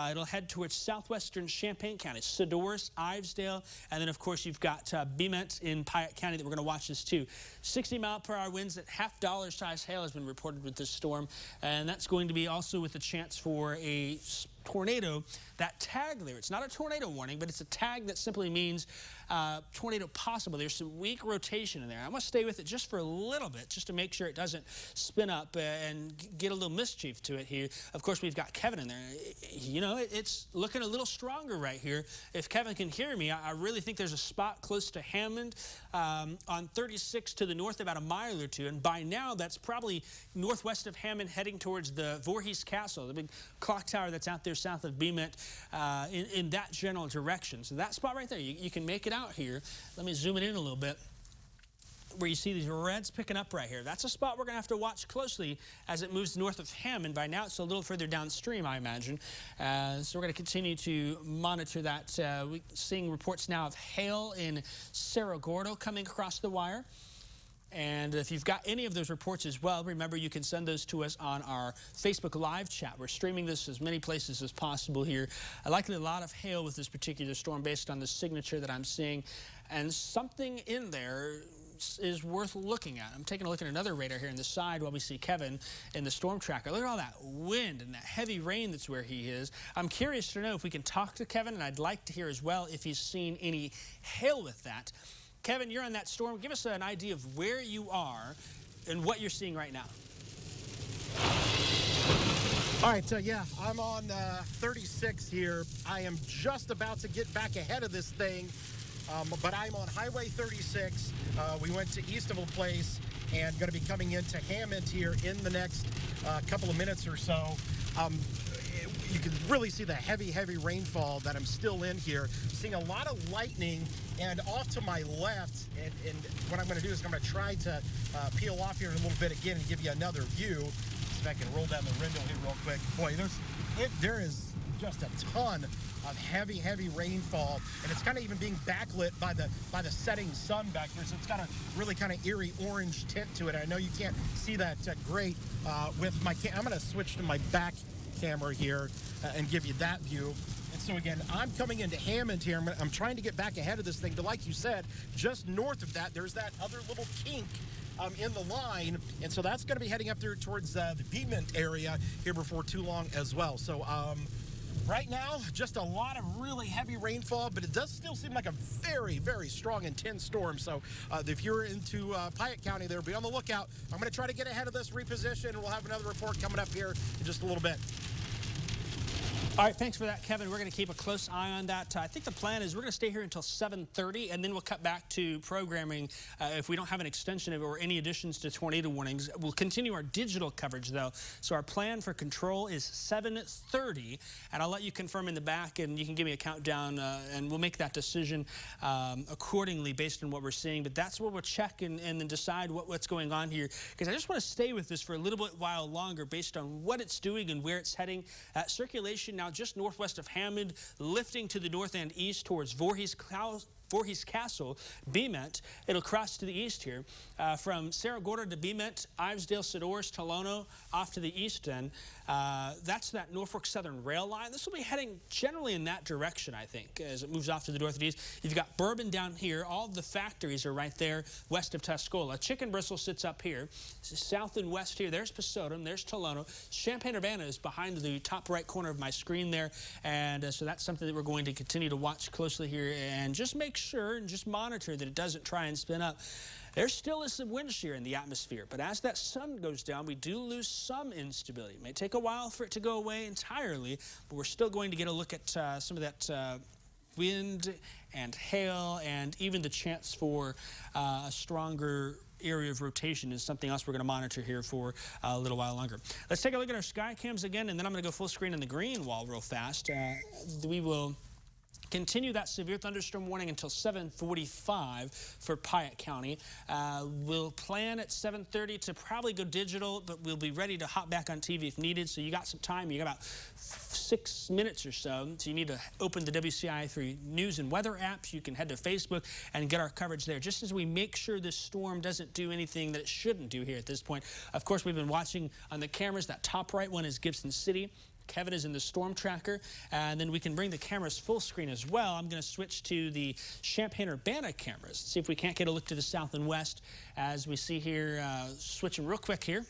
It'll head towards southwestern Champaign County, Sadorus, Ivesdale, and then, of course, you've got Beament in Piatt County that we're going to watch this too. 60-mile-per-hour winds at half-dollar size hail has been reported with this storm, and that's going to be also with a chance for a tornado, that tag there, it's not a tornado warning, but it's a tag that simply means tornado possible. There's some weak rotation in there. I'm going to stay with it just for a little bit, just to make sure it doesn't spin up and get a little mischief to it here. Of course, we've got Kevin in there. You know, it's looking a little stronger right here. If Kevin can hear me, I really think there's a spot close to Hammond on 36 to the north, about a mile or two. And by now, that's probably northwest of Hammond, heading towards the Voorhees Castle, the big clock tower that's out there south of Piatt, in that general direction. So that spot right there, you can make it out here. Let me zoom it in a little bit, where you see these reds picking up right here. That's a spot we're going to have to watch closely as it moves north of Hammond. By now, it's a little further downstream, I imagine. So we're going to continue to monitor that. We're seeing reports now of hail in Cerro Gordo coming across the wire. And if you've got any of those reports as well, remember you can send those to us on our Facebook Live chat. We're streaming this as many places as possible here. Likely a lot of hail with this particular storm based on the signature that I'm seeing. And something in there is worth looking at. I'm taking a look at another radar here on the side while we see Kevin in the StormTracker. Look at all that wind and that heavy rain that's where he is. I'm curious to know if we can talk to Kevin, and I'd like to hear as well if he's seen any hail with that. Kevin, you're on that storm. Give us an idea of where you are and what you're seeing right now. All right, yeah, I'm on 36 here. I am just about to get back ahead of this thing, but I'm on Highway 36. We went to Eastaville Place and going to be coming into Hammond here in the next couple of minutes or so. You can really see the heavy rainfall that I'm still in here. Seeing a lot of lightning, and off to my left, and what I'm going to do is I'm going to try to peel off here in a little bit again and give you another view. See if I can roll down the window here real quick. Boy, there is just a ton of heavy rainfall, and it's kind of even being backlit by the setting sun back there, so it's got a really kind of eerie orange tint to it. I know you can't see that great with my I'm going to switch to my back camera here and give you that view. And so again, I'm coming into Hammond here. I'm trying to get back ahead of this thing, but like you said, just north of that, there's that other little kink in the line, and so that's going to be heading up there towards the Piatt area here before too long as well. So right now, just a lot of really heavy rainfall, but it does still seem like a very strong, intense storm. So if you're into Piatt County there, be on the lookout. I'm going to try to get ahead of this, reposition. We'll have another report coming up here in just a little bit. All right, thanks for that, Kevin. We're going to keep a close eye on that. I think the plan is we're going to stay here until 7:30, and then we'll cut back to programming if we don't have an extension of or any additions to tornado warnings. We'll continue our digital coverage, though. So our plan for control is 7:30, and I'll let you confirm in the back, and you can give me a countdown, and we'll make that decision accordingly based on what we're seeing. But that's where we'll check and then decide what's going on here, because I just want to stay with this for a little bit while longer based on what it's doing and where it's heading. Circulation now just northwest of Hammond, lifting to the north and east towards Voorhees Castle, Piatt. It'll cross to the east here from Cerro Gordo to Piatt, Ivesdale, Sadorus, Tolono, off to the east end. That's that Norfolk Southern rail line. This will be heading generally in that direction, I think, as it moves off to the north and east. You've got Bourbon down here. All the factories are right there west of Tuscola. Chicken Bristle sits up here. South and west here, there's Pasodum, there's Tolono. Champaign-Urbana is behind the top right corner of my screen there, and so that's something that we're going to continue to watch closely here and just make sure and just monitor that it doesn't try and spin up. There still is some wind shear in the atmosphere, but as that sun goes down, we do lose some instability. It may take a while for it to go away entirely, but we're still going to get a look at some of that wind and hail, and even the chance for a stronger area of rotation is something else we're going to monitor here for a little while longer. Let's take a look at our sky cams again, and then I'm going to go full screen on the green wall real fast. We will continue that severe thunderstorm warning until 7:45 for Piatt County. We'll plan at 7:30 to probably go digital, but we'll be ready to hop back on TV if needed. So you got some time. You got about 6 minutes or so. So you need to open the WCIA 3 news and weather apps. You can head to Facebook and get our coverage there, just as we make sure this storm doesn't do anything that it shouldn't do here at this point. Of course, we've been watching on the cameras. That top right one is Gibson City. Kevin is in the StormTracker, and then we can bring the cameras full screen as well. I'm going to switch to the Champaign-Urbana cameras, see if we can't get a look to the south and west as we see here, switching real quick here.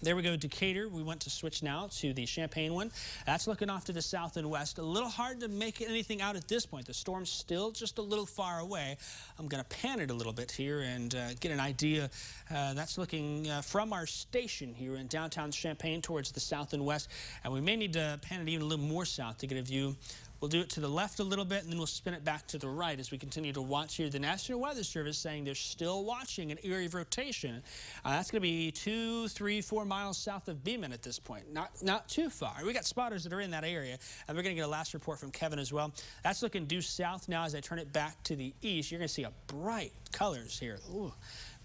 There we go, Decatur. We want to switch now to the Champaign one. That's looking off to the south and west. A little hard to make anything out at this point. The storm's still just a little far away. I'm going to pan it a little bit here and get an idea. That's looking from our station here in downtown Champaign towards the south and west. And we may need to pan it even a little more south to get a view. We'll do it to the left a little bit, and then we'll spin it back to the right as we continue to watch here. The National Weather Service saying they're still watching an area of rotation. That's going to be 2, 3, 4 miles south of Beeman at this point. Not too far. We got spotters that are in that area, and we're going to get a last report from Kevin as well. That's looking due south now. As I turn it back to the east, you're going to see a bright colors here. Ooh.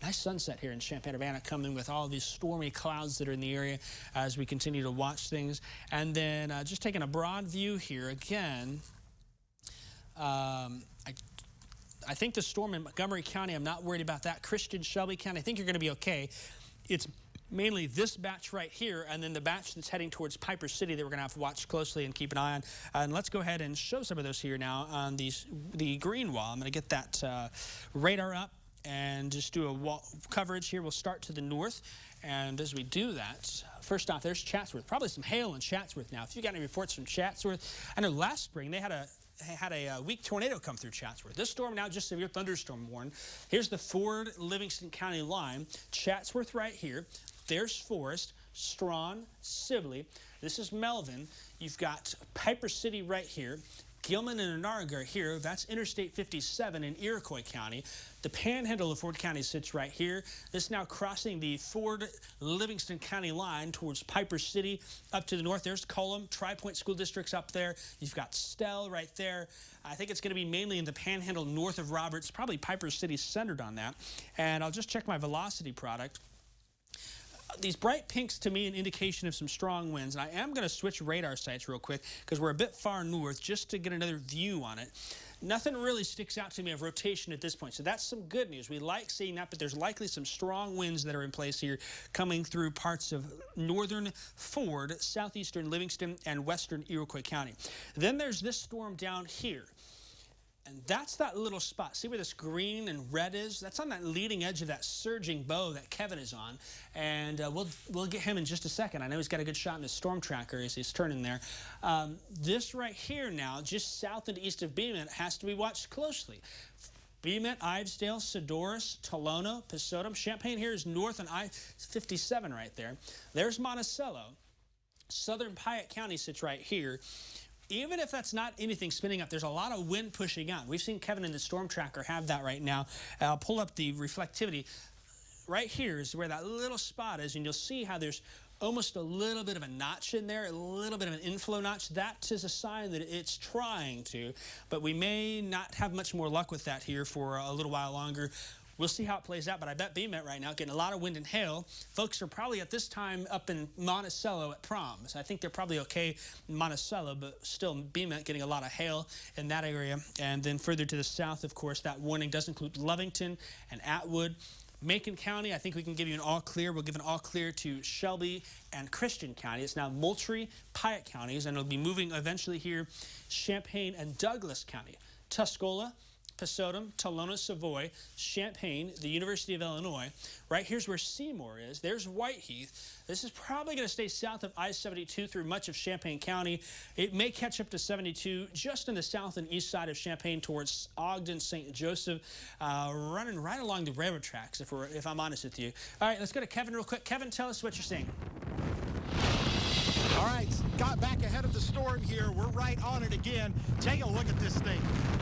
Nice sunset here in Champaign-Urbana, coming with all these stormy clouds that are in the area as we continue to watch things. And then just taking a broad view here again, I think the storm in Montgomery County, I'm not worried about that. Christian, Shelby County, I think you're going to be okay. It's mainly this batch right here, and then the batch that's heading towards Piper City that we're going to have to watch closely and keep an eye on. And let's go ahead and show some of those here now on the green wall. I'm going to get that radar up and just do a wall coverage here. We'll start to the north, and as we do that, first off, there's Chatsworth. Probably some hail in Chatsworth now. If you got any reports from Chatsworth, I know last spring they had a weak tornado come through Chatsworth. This storm now just severe thunderstorm warned. Here's the Ford-Livingston County line. Chatsworth right here. There's Forest, Strawn, Sibley. This is Melvin. You've got Piper City right here. Gilman and Onarga here. That's Interstate 57 in Iroquois County. The panhandle of Ford County sits right here. This is now crossing the Ford-Livingston County line towards Piper City. Up to the north, there's Cullum, Tri-Point School District's up there. You've got Stell right there. I think it's going to be mainly in the panhandle north of Roberts. Probably Piper City centered on that. And I'll just check my velocity product. These bright pinks to me an indication of some strong winds, and I am going to switch radar sites real quick because we're a bit far north just to get another view on it. Nothing really sticks out to me of rotation at this point, so that's some good news. We like seeing that, but there's likely some strong winds that are in place here coming through parts of northern Ford, southeastern Livingston, and western Iroquois County. Then there's this storm down here. And that's that little spot. See where this green and red is? That's on that leading edge of that surging bow that Kevin is on. And we'll get him in just a second. I know he's got a good shot in his StormTracker as he's turning there. This right here now, just south and east of Beeman, has to be watched closely. Beeman, Ivesdale, Sedoris, Tolono, Pisodum. Champaign here is north on I-57 right there. There's Monticello. Southern Piatt County sits right here. Even if that's not anything spinning up, there's a lot of wind pushing out. We've seen Kevin in the StormTracker have that right now. I'll pull up the reflectivity. Right here is where that little spot is, and you'll see how there's almost a little bit of a notch in there, a little bit of an inflow notch. That is a sign that it's trying to, but we may not have much more luck with that here for a little while longer. We'll see how it plays out, but I bet Beeman right now getting a lot of wind and hail. Folks are probably at this time up in Monticello at prom, so I think they're probably okay in Monticello, but still Beeman getting a lot of hail in that area. And then further to the south, of course, that warning does include Lovington and Atwood. Macon County, I think we can give you an all clear. We'll give an all clear to Shelby and Christian County. It's now Moultrie, Piatt counties, and it'll be moving eventually here Champaign and Douglas County. Tuscola, Pisodum, Tolono, Savoy, Champaign, the University of Illinois. Right here's where Seymour is. There's Whiteheath. This is probably going to stay south of I-72 through much of Champaign County. It may catch up to 72 just in the south and east side of Champaign towards Ogden, St. Joseph, running right along the railroad tracks, if I'm honest with you. All right, let's go to Kevin real quick. Kevin, tell us what you're seeing. All right, got back ahead of the storm here. We're right on it again. Take a look at this thing.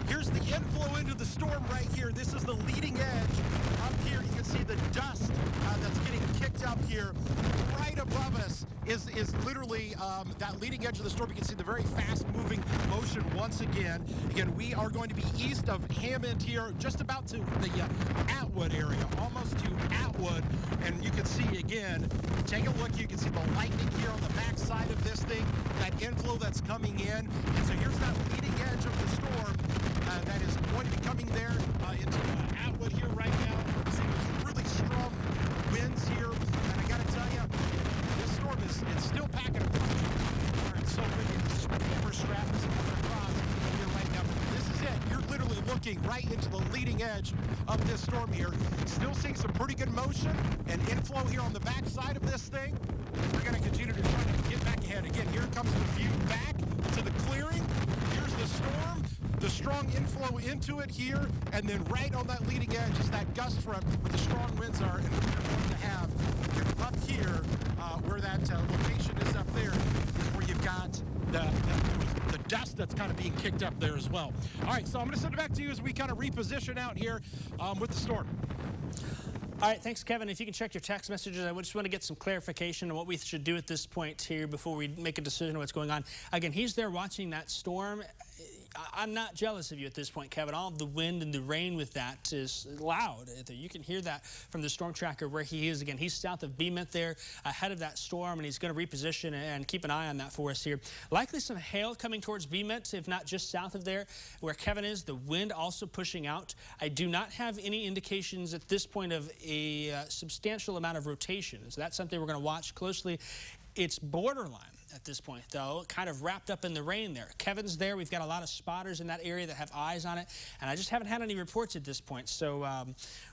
Here's the inflow into the storm right here. This is the leading edge. Up here, you can see the dust that's getting kicked up here. Right above us is literally that leading edge of the storm. You can see the very fast-moving motion once again. Again, we are going to be east of Hammond here, just about to the Atwood area, almost to Atwood. And you can see, again, take a look. You can see the lightning here on the back side of this thing, that inflow that's coming in. And so here's that leading edge of the storm that is going to be coming there into Atwood here right now. See, there's really strong winds here. And I got to tell you, this storm it's still packing a punch. It's so windy. This is hammer strap. This is coming across here right now. This is it. You're literally looking right into the leading edge of this storm here. Still seeing some pretty good motion and inflow here on the back side of this thing. We're going to continue to try to get back ahead. Again, here comes the view back to the clearing. Here's the storm, the strong inflow into it here, and then right on that leading edge is that gust front where the strong winds are, and what you're going to have up here, where that location is up there, is where you've got the dust that's kind of being kicked up there as well. All right, so I'm going to send it back to you as we kind of reposition out here with the storm. All right, thanks, Kevin. If you can check your text messages, I just want to get some clarification on what we should do at this point here before we make a decision on what's going on. Again, he's there watching that storm. I'm not jealous of you at this point, Kevin. All of the wind and the rain with that is loud. You can hear that from the storm tracker where he is. Again, he's south of Piatt there, ahead of that storm, and he's going to reposition and keep an eye on that for us here. Likely some hail coming towards Piatt, if not just south of there where Kevin is. The wind also pushing out. I do not have any indications at this point of a substantial amount of rotation. So that's something we're going to watch closely. It's borderline at this point, though, kind of wrapped up in the rain there. Kevin's there. We've got a lot of spotters in that area that have eyes on it, and I just haven't had any reports at this point. So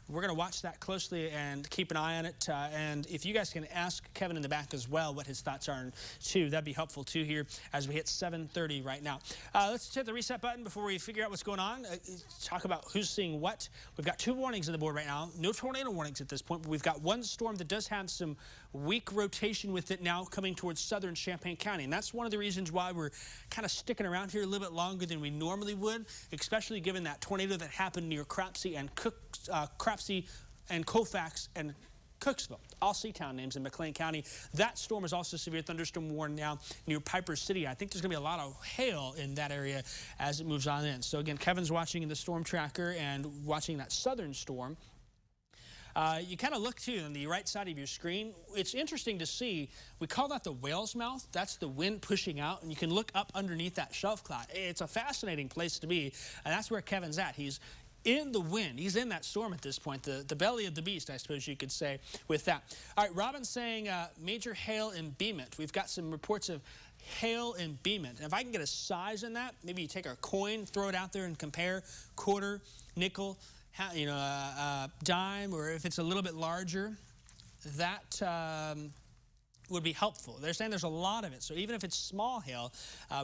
we're going to watch that closely and keep an eye on it. And if you guys can ask Kevin in the back as well what his thoughts are, too, that'd be helpful, too, here as we hit 7:30 right now. Let's hit the reset button before we figure out what's going on. Talk about who's seeing what. We've got 2 warnings on the board right now. No tornado warnings at this point, but we've got one storm that does have some weak rotation with it now coming towards southern Champaign County. And that's one of the reasons why we're kind of sticking around here a little bit longer than we normally would, especially given that tornado that happened near Cropsey and Colfax and Cooksville, all Seatown names in McLean County. That storm is also severe thunderstorm warning now near Piper City. I think there's going to be a lot of hail in that area as it moves on in. So again, Kevin's watching in the storm tracker and watching that southern storm. You kind of look, too, on the right side of your screen. It's interesting to see. We call that the whale's mouth. That's the wind pushing out, and you can look up underneath that shelf cloud. It's a fascinating place to be, and that's where Kevin's at. He's in the wind. He's in that storm at this point, the belly of the beast, I suppose you could say, with that. All right, Robin's saying major hail in Piatt. We've got some reports of hail in Piatt. And if I can get a size in that, maybe you take a coin, throw it out there and compare quarter, nickel, dime, or if it's a little bit larger, that would be helpful. They're saying there's a lot of it, so even if it's small hail,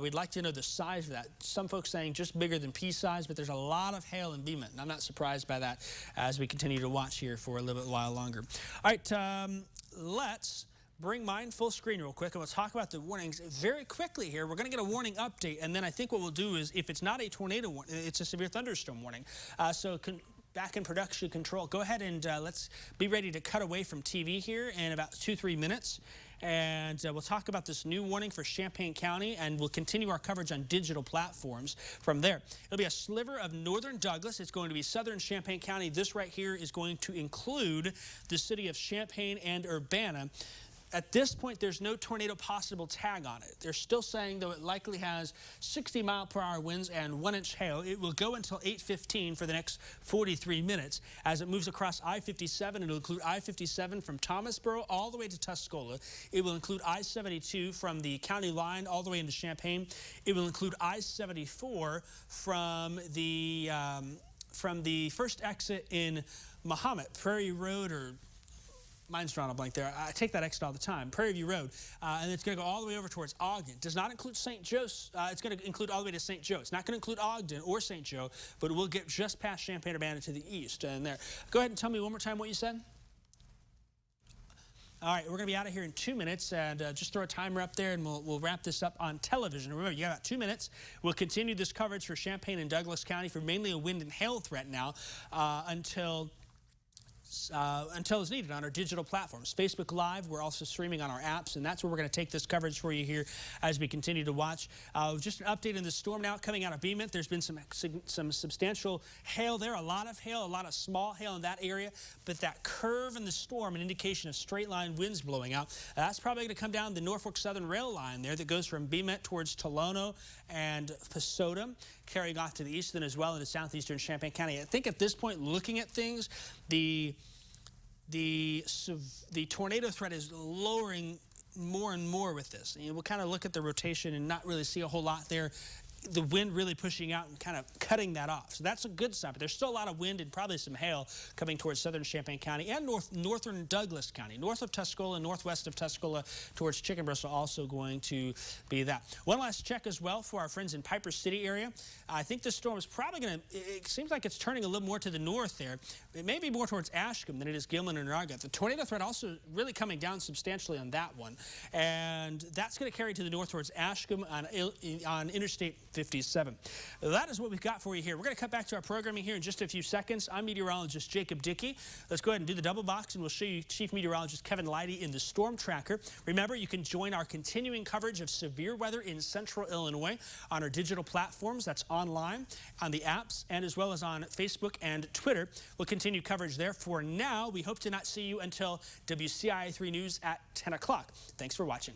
we'd like to know the size of that. Some folks saying just bigger than pea size, but there's a lot of hail in Piatt, and I'm not surprised by that as we continue to watch here for a little bit while longer. All right, let's bring mine full screen real quick, and we'll talk about the warnings very quickly here. We're going to get a warning update, and then I think what we'll do is, if it's not a tornado warning, it's a severe thunderstorm warning. Back in production control, go ahead and let's be ready to cut away from TV here in about 2-3 minutes. And we'll talk about this new warning for Champaign County, and we'll continue our coverage on digital platforms from there. It'll be a sliver of northern Douglas. It's going to be southern Champaign County. This right here is going to include the city of Champaign and Urbana. At this point, there's no tornado possible tag on it. They're still saying, though, it likely has 60-mile-per-hour winds and 1-inch hail. It will go until 8:15 for the next 43 minutes. As it moves across I-57, it'll include I-57 from Thomasboro all the way to Tuscola. It will include I-72 from the county line all the way into Champaign. It will include I-74 from the first exit in Mahomet, Prairie Road, or mine's drawn a blank there. I take that exit all the time. Prairie View Road. And it's going to go all the way over towards Ogden. Does not include St. Joe's. It's going to include all the way to St. Joe. It's not going to include Ogden or St. Joe, but it will get just past Champaign-Urbana to the east. And there. Go ahead and tell me one more time what you said. All right, we're going to be out of here in 2 minutes, and just throw a timer up there, and we'll wrap this up on television. Remember, you got about 2 minutes. We'll continue this coverage for Champaign and Douglas County for mainly a wind and hail threat now until it's needed on our digital platforms. Facebook Live, we're also streaming on our apps, and that's where we're going to take this coverage for you here as we continue to watch. Just an update on the storm now coming out of Piatt. There's been some substantial hail there, a lot of small hail in that area, but that curve in the storm, an indication of straight line winds blowing out. That's probably going to come down the Norfolk Southern rail line there that goes from Piatt towards Tolono and Pasota, carrying off to the east then as well into southeastern Champaign County. I think at this point, looking at things, the tornado threat is lowering more and more with this. And we'll kind of look at the rotation and not really see a whole lot there. the wind really pushing out and kind of cutting that off. So that's a good sign. But there's still a lot of wind and probably some hail coming towards southern Champaign County and northern Douglas County. North of Tuscola, northwest of Tuscola towards Chicken Breast are also going to be that. One last check as well for our friends in Piper City area. I think this storm is probably going to, it seems like it's turning a little more to the north there. It may be more towards Ashcombe than it is Gilman and Argot. The tornado threat also really coming down substantially on that one. And that's going to carry to the north towards Ashcombe on Interstate 57. That is what we've got for you here. We're going to cut back to our programming here in just a few seconds. I'm Meteorologist Jacob Dickey. Let's go ahead and do the double box, and we'll show you Chief Meteorologist Kevin Lighty in the Storm Tracker. Remember, you can join our continuing coverage of severe weather in central Illinois on our digital platforms. That's online, on the apps, and as well as on Facebook and Twitter. We'll continue coverage there. For now, we hope to not see you until WCIA 3 News at 10 o'clock. Thanks for watching.